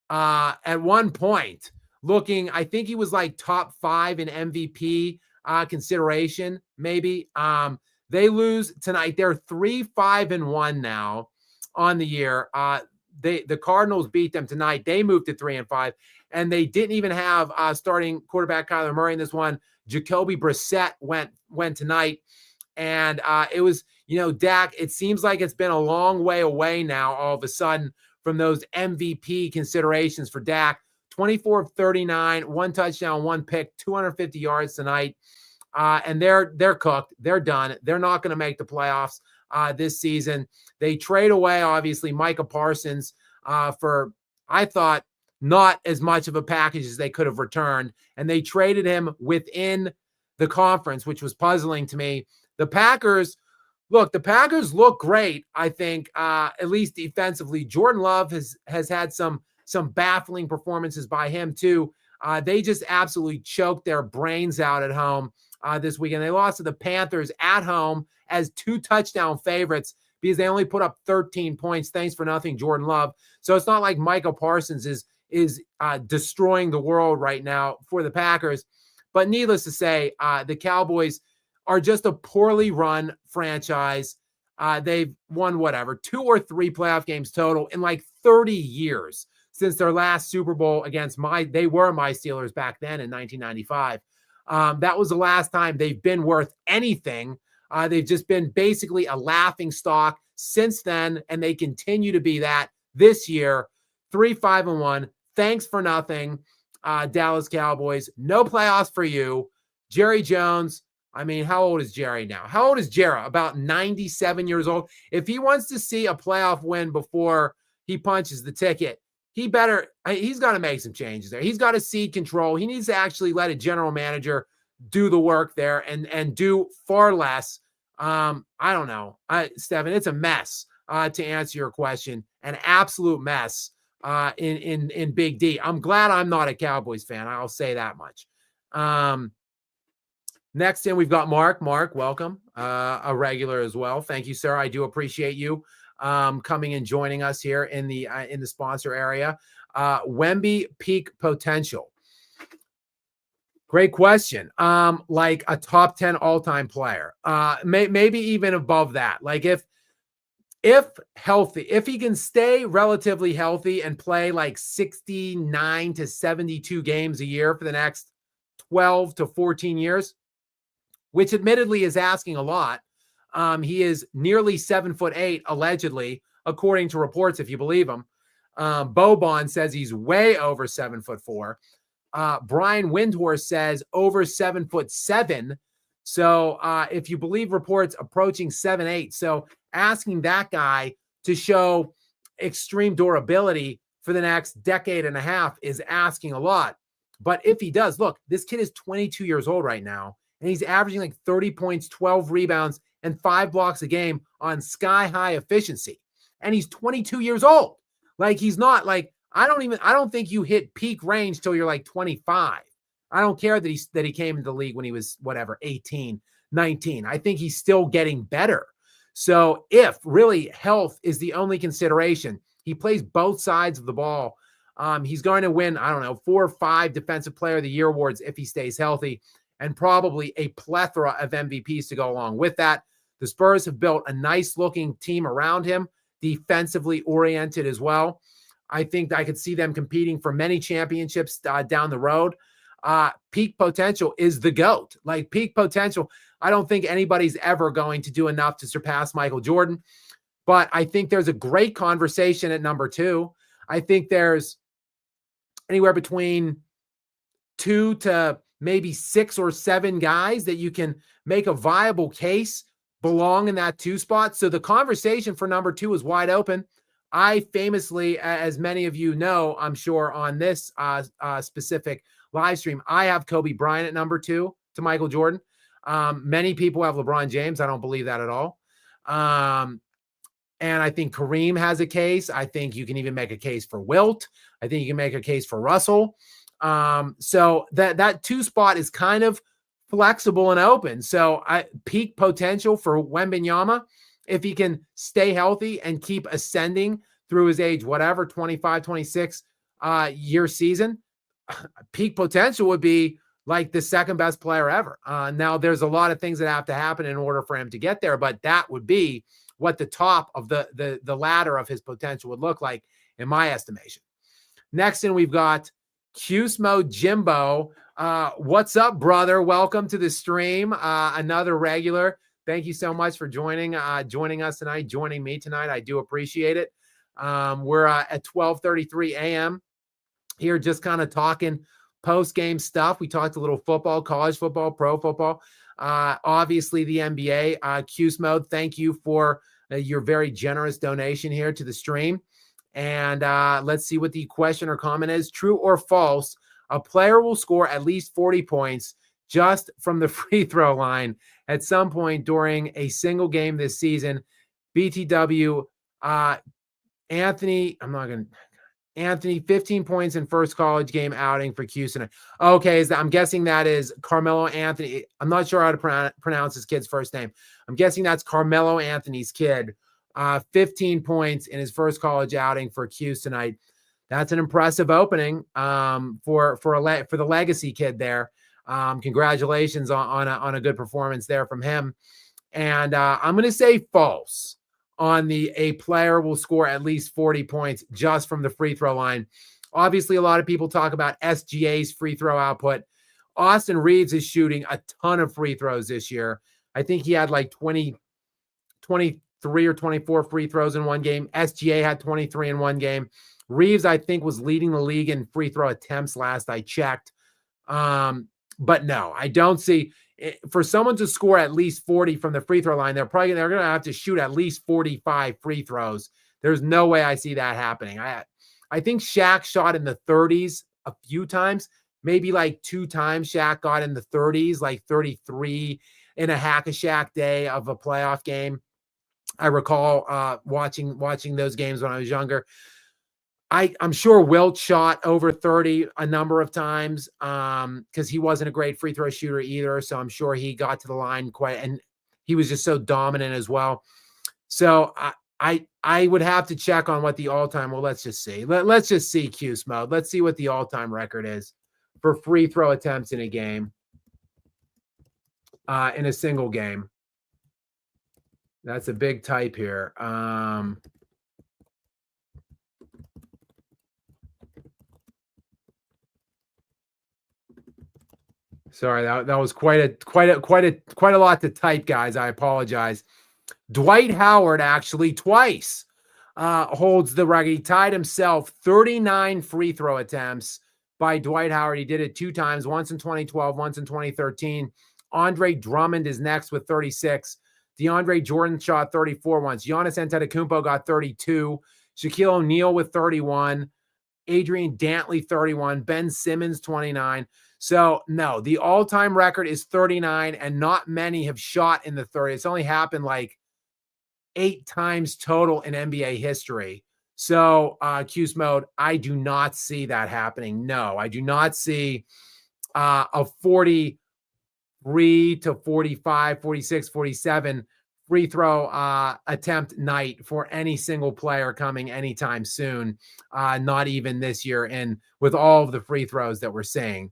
at one point looking, I think he was like top 5 in MVP consideration, maybe. They lose tonight. They're 3-5-1 now on the year. The Cardinals beat them tonight. They moved to 3-5, and they didn't even have starting quarterback Kyler Murray in this one. Jacoby Brissett went tonight, and it was, Dak. It seems like it's been a long way away now. All of a sudden, from those MVP considerations for Dak. 24 of 39, 1 touchdown, 1 pick, 250 yards tonight. And they're cooked. They're done. They're not going to make the playoffs this season. They trade away, obviously, Micah Parsons for, I thought, not as much of a package as they could have returned. And they traded him within the conference, which was puzzling to me. The Packers look great, I think, at least defensively. Jordan Love has had some baffling performances by him, too. They just absolutely choked their brains out at home this weekend. They lost to the Panthers at home as 2 touchdown favorites because they only put up 13 points. Thanks for nothing, Jordan Love. So it's not like Micah Parsons is destroying the world right now for the Packers. But needless to say, the Cowboys are just a poorly run franchise. They've won 2 or 3 playoff games total in like 30 years since their last Super Bowl against they were my Steelers back then in 1995. That was the last time they've been worth anything. They've just been basically a laughing stock since then, and they continue to be that this year. 3-5-1. Thanks for nothing, Dallas Cowboys. No playoffs for you. Jerry Jones. I mean, how old is Jerry now? How old is Jerry? About 97 years old. If he wants to see a playoff win before he punches the ticket, he's got to make some changes there. He's got to cede control. He needs to actually let a general manager do the work there and do far less. I don't know. Stephen, it's a mess to answer your question. An absolute mess in Big D. I'm glad I'm not a Cowboys fan. I'll say that much. Next in, we've got Mark. Mark, welcome. A regular as well. Thank you, sir. I do appreciate you coming and joining us here in the sponsor area. Wemby peak potential. Great question. Like a top 10 all-time player. Maybe even above that. Like if healthy, if he can stay relatively healthy and play like 69 to 72 games a year for the next 12 to 14 years, which admittedly is asking a lot. He is nearly 7'8", allegedly, according to reports, if you believe him. Boban says he's way over 7'4". Brian Windhorst says over 7'7". So if you believe reports, approaching 7'8". So asking that guy to show extreme durability for the next decade and a half is asking a lot. But if he does, look, this kid is 22 years old right now, and he's averaging like 30 points, 12 rebounds, and 5 blocks a game on sky-high efficiency. And he's 22 years old. Like, he's not like, I don't think you hit peak range till you're like 25. I don't care that he came into the league when he was 18, 19. I think he's still getting better. So if really health is the only consideration, he plays both sides of the ball. He's going to win, 4 or 5 Defensive Player of the Year awards if he stays healthy, and probably a plethora of MVPs to go along with that. The Spurs have built a nice-looking team around him, defensively oriented as well. I think I could see them competing for many championships down the road. Peak potential is the GOAT. Like, peak potential, I don't think anybody's ever going to do enough to surpass Michael Jordan. But I think there's a great conversation at number 2. I think there's anywhere between 2 to maybe 6 or 7 guys that you can make a viable case belong in that 2 spot. So the conversation for number 2 is wide open. I famously, as many of you know, I'm sure on this specific live stream, I have Kobe Bryant at number 2 to Michael Jordan. Many people have LeBron James. I don't believe that at all. And I think Kareem has a case. I think you can even make a case for Wilt. I think you can make a case for Russell. So that 2 spot is kind of flexible and open. So peak potential for Wembanyama if he can stay healthy and keep ascending through his age, whatever, 25, 26 year season, peak potential would be like the second best player ever. Now, there's a lot of things that have to happen in order for him to get there, but that would be what the top of the ladder of his potential would look like, in my estimation. Next in, we've got Cusmo Jimbo. What's up, brother? Welcome to the stream. Another regular. Thank you so much for joining us tonight, joining me tonight. I do appreciate it. We're at 12:33 a.m. here, just kind of talking post-game stuff. We talked a little football, college football, pro football, obviously the NBA. Cusmo, thank you for your very generous donation here to the stream. And let's see what the question or comment is. True or false, a player will score at least 40 points just from the free throw line at some point during a single game this season. BTW, Anthony, 15 points in first college game outing for Houston. Okay, I'm guessing that is Carmelo Anthony. I'm not sure how to pronounce his kid's first name. I'm guessing that's Carmelo Anthony's kid. 15 points in his first college outing for Houston tonight. That's an impressive opening for the legacy kid there. Congratulations on a good performance there from him. And I'm going to say false on a player will score at least 40 points just from the free throw line. Obviously, a lot of people talk about SGA's free throw output. Austin Reaves is shooting a ton of free throws this year. I think he had like 23 or 24 free throws in one game. SGA had 23 in one game. Reaves, I think, was leading the league in free throw attempts last I checked. But no, I don't see for someone to score at least 40 from the free throw line. They're going to have to shoot at least 45 free throws. There's no way I see that happening. I think Shaq shot in the 30s a few times, maybe like 2 times. Shaq got in the 30s, like 33 in a Hack-a-Shaq day of a playoff game. I recall watching those games when I was younger. I'm sure Wilt shot over 30 a number of times because he wasn't a great free throw shooter either. So I'm sure he got to the line and he was just so dominant as well. So I would have to check on what the all-time, well, let's just see. Let's just see Cuse mode. Let's see what the all-time record is for free throw attempts in a game, in a single game. That's a big type here. Sorry, that was quite a lot to type, guys. I apologize. Dwight Howard actually twice holds the record. He tied himself 39 free throw attempts by Dwight Howard. He did it 2 times, once in 2012, once in 2013. Andre Drummond is next with 36. DeAndre Jordan shot 34 once. Giannis Antetokounmpo got 32. Shaquille O'Neal with 31. Adrian Dantley 31. Ben Simmons 29. So, no, the all-time record is 39, and not many have shot in the 30. It's only happened like 8 times total in NBA history. So, Cuse mode, I do not see that happening. No, I do not see a 43 to 45, 46, 47 free throw attempt night for any single player coming anytime soon, not even this year, and with all of the free throws that we're seeing.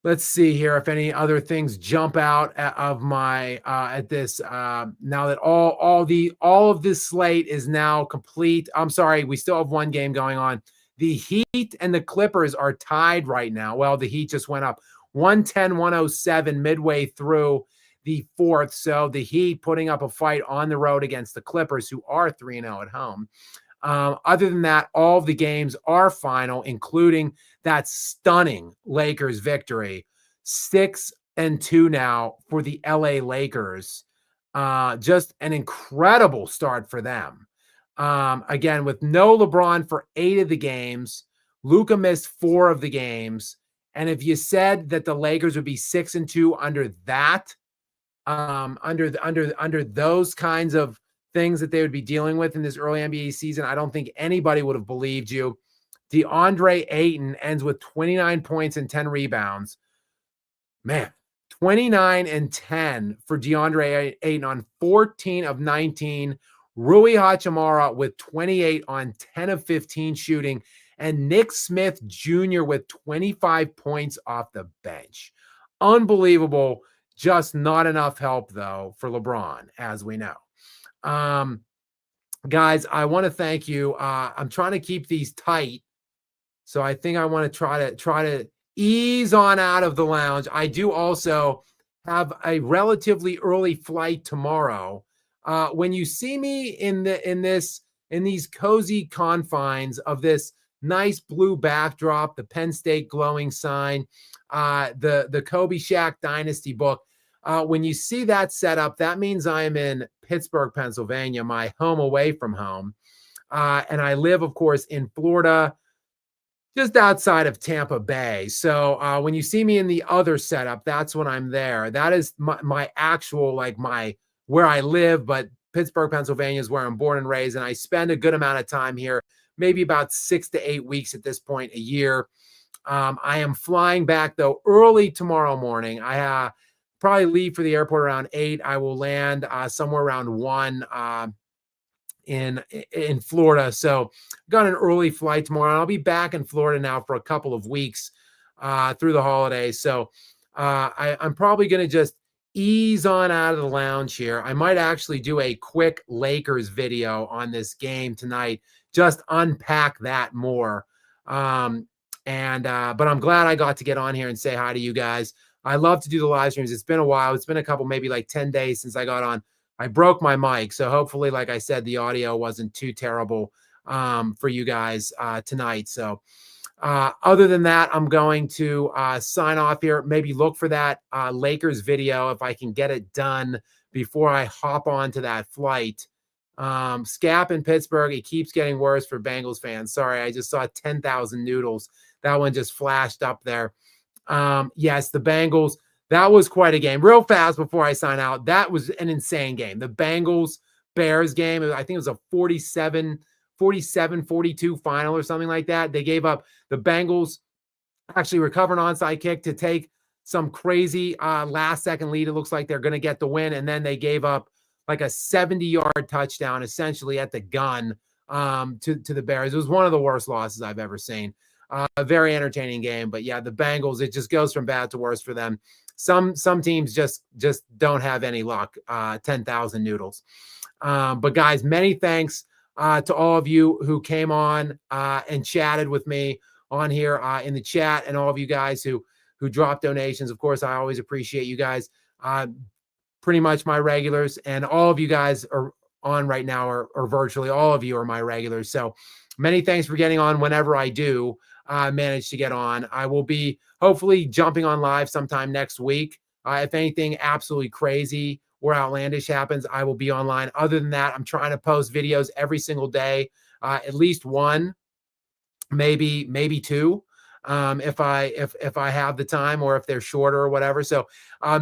Let's see here if any other things jump out of my at this now that all of this slate is now complete. I'm sorry, we still have one game going on. The Heat and the Clippers are tied right now. Well, the Heat just went up 110-107 midway through the 4th. So the Heat putting up a fight on the road against the Clippers, who are 3-0 at home. Other than that, all of the games are final, including that stunning Lakers victory. 6-2 now for the LA Lakers. Just an incredible start for them. Again, with no LeBron for 8 of the games, Luka missed 4 of the games. And if you said that the Lakers would be 6-2 under that, under those kinds of things that they would be dealing with in this early NBA season, I don't think anybody would have believed you. DeAndre Ayton ends with 29 points and 10 rebounds. Man, 29 and 10 for DeAndre Ayton on 14 of 19. Rui Hachimura with 28 on 10 of 15 shooting. And Nick Smith Jr. with 25 points off the bench. Unbelievable. Just not enough help, though, for LeBron, as we know. Guys, I want to thank you. I'm trying to keep these tight. So I think I want to try to ease on out of the lounge. I do also have a relatively early flight tomorrow. When you see me in these cozy confines of this nice blue backdrop, the Penn State glowing sign, the Kobe Shaq Dynasty book, when you see that set up, that means I am in Pittsburgh, Pennsylvania, my home away from home. And I live, of course, in Florida, just outside of Tampa Bay. So when you see me in the other setup, that's when I'm there. That is my actual, where I live, but Pittsburgh, Pennsylvania is where I'm born and raised. And I spend a good amount of time here, maybe about 6 to 8 weeks at this point a year. I am flying back, though, early tomorrow morning. I probably leave for the airport around 8. I will land somewhere around 1 in Florida. So got an early flight tomorrow. And I'll be back in Florida now for a couple of weeks through the holidays. So I'm probably going to just ease on out of the lounge here. I might actually do a quick Lakers video on this game tonight, just unpack that more. But I'm glad I got to get on here and say hi to you guys. I love to do the live streams. It's been a while. It's been a couple, maybe like 10 days since I got on. I broke my mic. So hopefully, like I said, the audio wasn't too terrible for you guys tonight. So other than that, I'm going to sign off here. Maybe look for that Lakers video if I can get it done before I hop on to that flight. Skap in Pittsburgh, it keeps getting worse for Bengals fans. Sorry, I just saw 10,000 noodles. That one just flashed up there. Yes, the Bengals, that was quite a game. Real fast before I sign out, that was an insane game. The Bengals-Bears game, I think it was a 47-42 final or something like that. They gave up. The Bengals actually recovered an onside kick to take some crazy last-second lead. It looks like they're going to get the win, and then they gave up like a 70-yard touchdown essentially at the gun to the Bears. It was one of the worst losses I've ever seen. A very entertaining game, but yeah, the Bengals, it just goes from bad to worse for them. Some teams just don't have any luck. 10,000 noodles. But guys, many thanks to all of you who came on and chatted with me on here in the chat, and all of you guys who dropped donations. Of course, I always appreciate you guys. Pretty much my regulars, and all of you guys are on right now, or virtually all of you are my regulars. So many thanks for getting on whenever I do manage to get on. I will be hopefully jumping on live sometime next week. If anything absolutely crazy or outlandish happens, I will be online. Other than that, I'm trying to post videos every single day, at least one, maybe two, if I have the time, or if they're shorter or whatever. So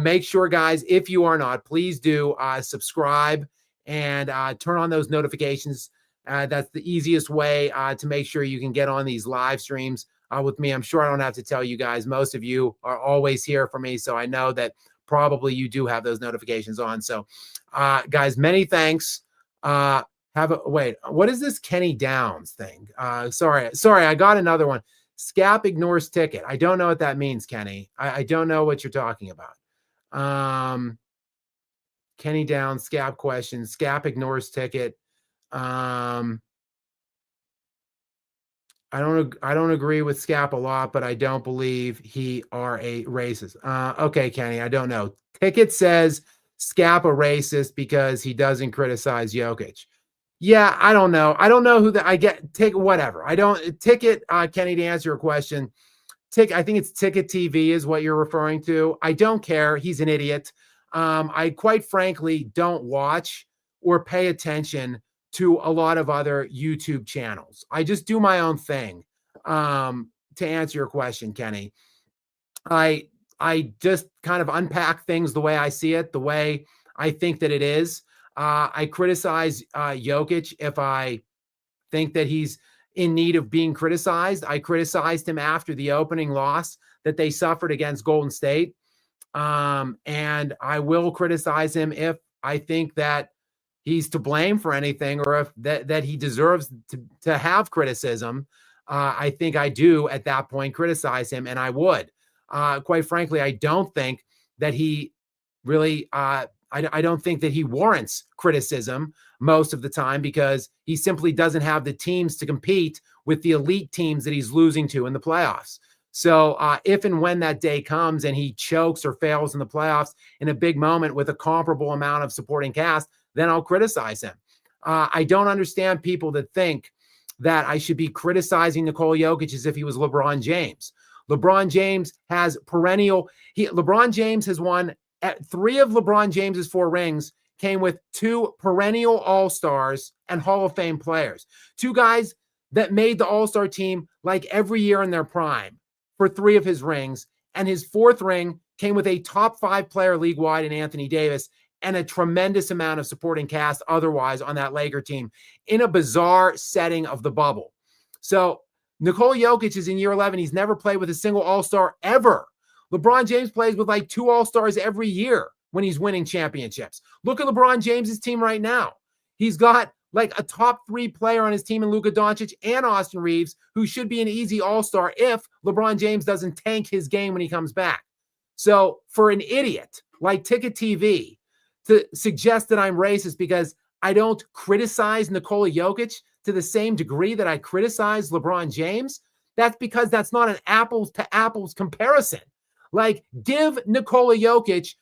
make sure, guys, if you are not, please do subscribe and turn on those notifications. That's the easiest way to make sure you can get on these live streams with me. I'm sure I don't have to tell you guys. Most of you are always here for me, so I know that probably you do have those notifications on. So, guys, many thanks. Wait, what is this Kenny Downs thing? Sorry, I got another one. Skap ignores ticket. I don't know what that means, Kenny. I don't know what you're talking about. Kenny Downs, Skap question. Skap ignores ticket. I don't agree with Skap a lot, but I don't believe he are a racist. Okay, Kenny, I don't know. Ticket says Skap a racist because he doesn't criticize Jokic. Yeah, I don't know. I don't know who I get. Take whatever. I don't ticket. Kenny, to answer your question, I think it's Ticket TV is what you're referring to. I don't care. He's an idiot. I quite frankly don't watch or pay attention to a lot of other YouTube channels. I just do my own thing. To answer your question, Kenny, I just kind of unpack things the way I see it, the way I think that it is. I criticize Jokic if I think that he's in need of being criticized. I criticized him after the opening loss that they suffered against Golden State. And I will criticize him if I think that he's to blame for anything, or if that he deserves to have criticism. I think I do at that point criticize him, and I would. Quite frankly, I don't think that he really, I don't think that he warrants criticism most of the time, because he simply doesn't have the teams to compete with the elite teams that he's losing to in the playoffs. So if and when that day comes and he chokes or fails in the playoffs in a big moment with a comparable amount of supporting cast, then I'll criticize him. I don't understand people that think that I should be criticizing Nikola Jokic as if he was LeBron James. LeBron James has LeBron James has won at 3 of LeBron James's 4 rings came with 2 perennial All-Stars and Hall of Fame players. 2 guys that made the All-Star team like every year in their prime for 3 of his rings. And his 4th ring came with a top 5 player league-wide in Anthony Davis and a tremendous amount of supporting cast otherwise on that Laker team in a bizarre setting of the bubble. So Nikola Jokic is in year 11. He's never played with a single All-Star ever. LeBron James plays with like 2 All-Stars every year when he's winning championships. Look at LeBron James's team right now. He's got like a top 3 player on his team in Luka Doncic and Austin Reaves, who should be an easy All-Star if LeBron James doesn't tank his game when he comes back. So for an idiot like Ticket TV to suggest that I'm racist because I don't criticize Nikola Jokic to the same degree that I criticize LeBron James, that's because that's not an apples to apples comparison. Like, give Nikola Jokic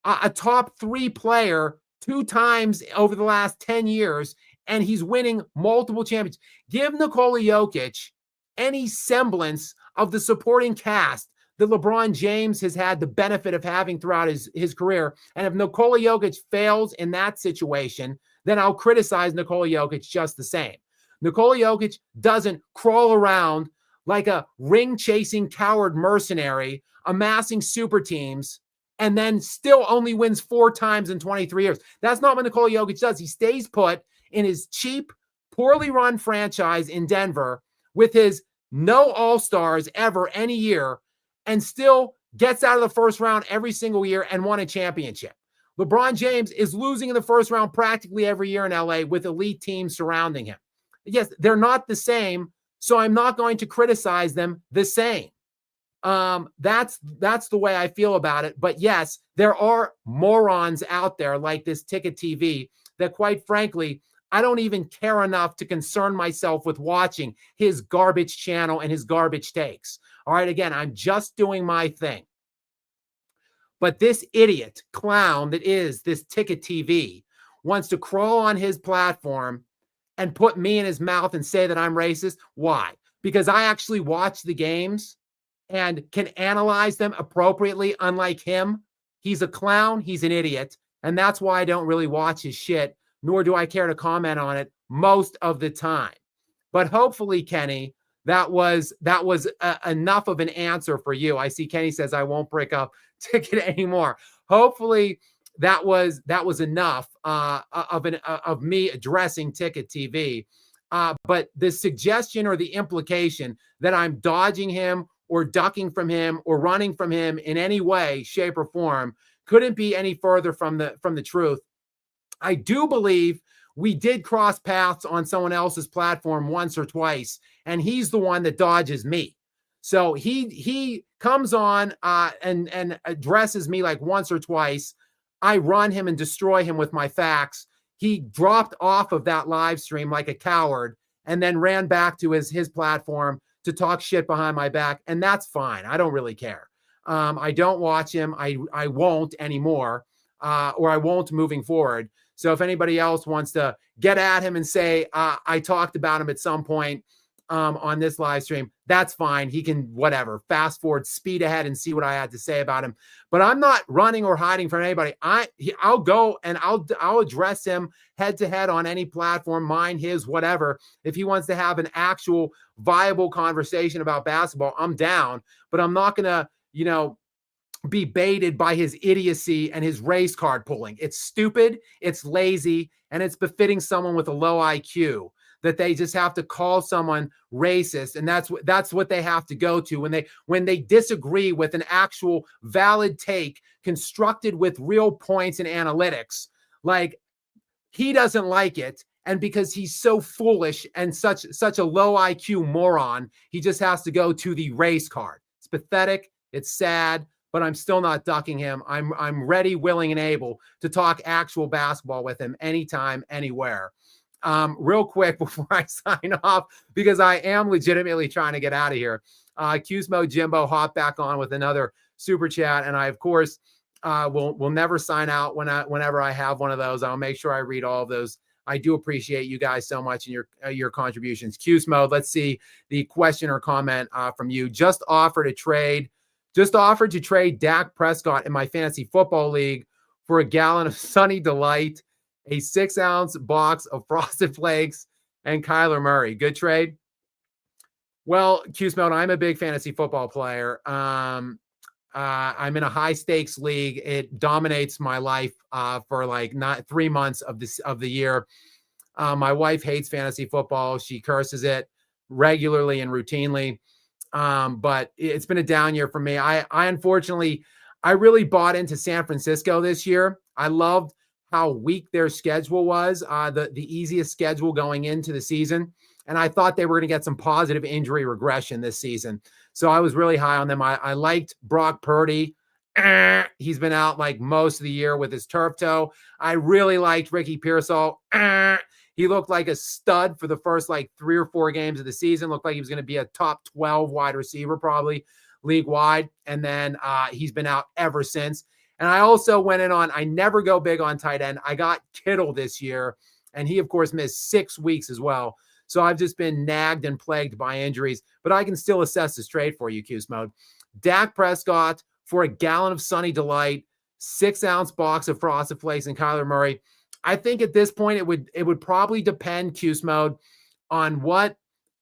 a top 3 player 2 times over the last 10 years, and he's winning multiple championships. Give Nikola Jokic any semblance of the supporting cast that LeBron James has had the benefit of having throughout his career. And if Nikola Jokic fails in that situation, then I'll criticize Nikola Jokic just the same. Nikola Jokic doesn't crawl around like a ring-chasing coward mercenary, amassing super teams, and then still only wins 4 times in 23 years. That's not what Nikola Jokic does. He stays put in his cheap, poorly run franchise in Denver with his no All-Stars ever any year, and still gets out of the first round every single year and won a championship. LeBron James is losing in the first round practically every year in LA with elite teams surrounding him. Yes, they're not the same, so I'm not going to criticize them the same. That's the way I feel about it. But yes, there are morons out there like this Ticket TV that, quite frankly, I don't even care enough to concern myself with watching his garbage channel and his garbage takes. All right, again, I'm just doing my thing. But this idiot clown that is this Ticket TV wants to crawl on his platform and put me in his mouth and say that I'm racist. Why? Because I actually watch the games and can analyze them appropriately, unlike him. He's a clown. He's an idiot. And that's why I don't really watch his shit, nor do I care to comment on it most of the time. But hopefully, Kenny, that was enough of an answer for you. I see Kenny says I won't break up Ticket anymore. Hopefully that was enough of me addressing Ticket TV. But the suggestion or the implication that I'm dodging him or ducking from him or running from him in any way, shape, or form couldn't be any further from the truth. I do believe we did cross paths on someone else's platform once or twice, and he's the one that dodges me. So he comes on and addresses me like once or twice. I run him and destroy him with my facts. He dropped off of that live stream like a coward and then ran back to his platform to talk shit behind my back, and that's fine. I don't really care. I don't watch him. I won't anymore, or I won't moving forward. So if anybody else wants to get at him and say, I talked about him at some point on this live stream, that's fine. He can, whatever, fast forward, speed ahead and see what I had to say about him. But I'm not running or hiding from anybody. I'll go and I'll address him head to head on any platform, mine, his, whatever. If he wants to have an actual viable conversation about basketball, I'm down. But I'm not going to, be baited by his idiocy and his race card pulling. It's stupid, it's lazy, and it's befitting someone with a low IQ. that they just have to call someone racist, and that's what they have to go to when they disagree with an actual valid take constructed with real points and analytics. Like, he doesn't like it, and because he's so foolish and such a low IQ moron, he just has to go to the race card. It's pathetic, it's sad, but I'm still not ducking him. I'm ready, willing, and able to talk actual basketball with him anytime, anywhere. Real quick before I sign off, because I am legitimately trying to get out of here. Cusmo Jimbo hopped back on with another super chat, and I, of course, will never sign out whenever I have one of those. I'll make sure I read all of those. I do appreciate you guys so much and your contributions. Cusmo, let's see the question or comment from you. Just offered to trade Dak Prescott in my fantasy football league for a gallon of Sunny Delight, a 6-ounce box of Frosted Flakes, and Kyler Murray. Good trade? Well, Cusmo, I'm a big fantasy football player. I'm in a high stakes league. It dominates my life for like not 3 months of the year. My wife hates fantasy football. She curses it regularly and routinely. But it's been a down year for me. I unfortunately, I really bought into San Francisco this year. I loved how weak their schedule was, the easiest schedule going into the season. And I thought they were going to get some positive injury regression this season. So I was really high on them. I liked Brock Purdy. He's been out like most of the year with his turf toe. I really liked Ricky Pearsall. He looked like a stud for the first like 3 or 4 games of the season. Looked like he was going to be a top 12 wide receiver, probably league wide. And then he's been out ever since. And I also went in on, I never go big on tight end. I got Kittle this year, and he, of course, missed 6 weeks as well. So I've just been nagged and plagued by injuries, but I can still assess this trade for you, Cuse Mode. Dak Prescott for a gallon of Sunny Delight, 6-ounce box of Frosted Flakes, and Kyler Murray. I think at this point it would probably depend, Cuse Mode, on what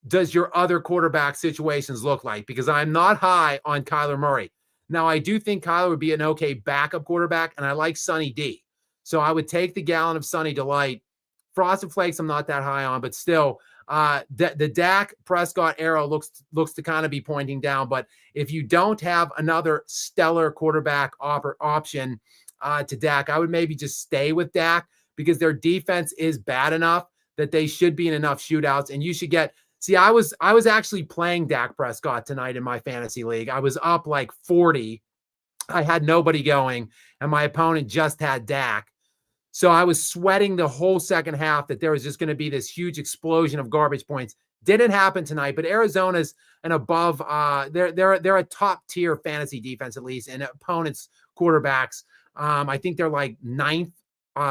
does your other quarterback situations look like, because I'm not high on Kyler Murray. Now, I do think Kyler would be an okay backup quarterback, and I like Sunny D. So I would take the gallon of Sunny Delight. Frosted Flakes I'm not that high on, but still, the Dak Prescott arrow looks to kind of be pointing down. But if you don't have another stellar quarterback option to Dak, I would maybe just stay with Dak, because their defense is bad enough that they should be in enough shootouts, and you should get. See, I was actually playing Dak Prescott tonight in my fantasy league. I was up like 40. I had nobody going, and my opponent just had Dak. So I was sweating the whole second half that there was just going to be this huge explosion of garbage points. Didn't happen tonight, but Arizona's an above. They're a top tier fantasy defense, at least, and opponents' quarterbacks. I think they're like 9th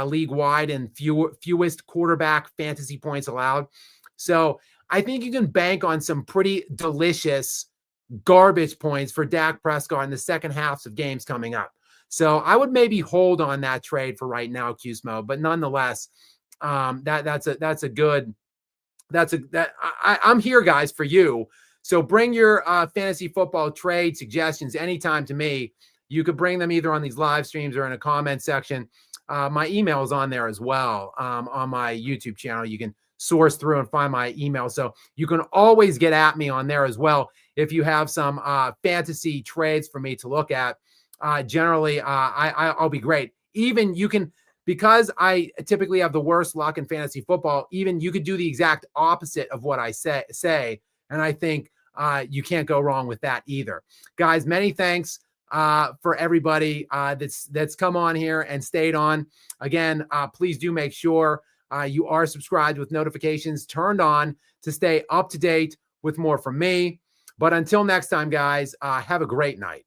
league wide and fewest quarterback fantasy points allowed. So I think you can bank on some pretty delicious garbage points for Dak Prescott in the second halves of games coming up. So I would maybe hold on that trade for right now, Cusmo. But nonetheless, I'm here, guys, for you. So bring your fantasy football trade suggestions anytime to me. You could bring them either on these live streams or in a comment section. My email is on there as well, on my YouTube channel. You can source through and find my email. So you can always get at me on there as well if you have some fantasy trades for me to look at. Generally, I'll be great. Even you can, because I typically have the worst luck in fantasy football, even you could do the exact opposite of what I say. And I think you can't go wrong with that either. Guys, many thanks for everybody that's come on here and stayed on. Again, please do make sure you are subscribed with notifications turned on to stay up to date with more from me. But until next time, guys, have a great night.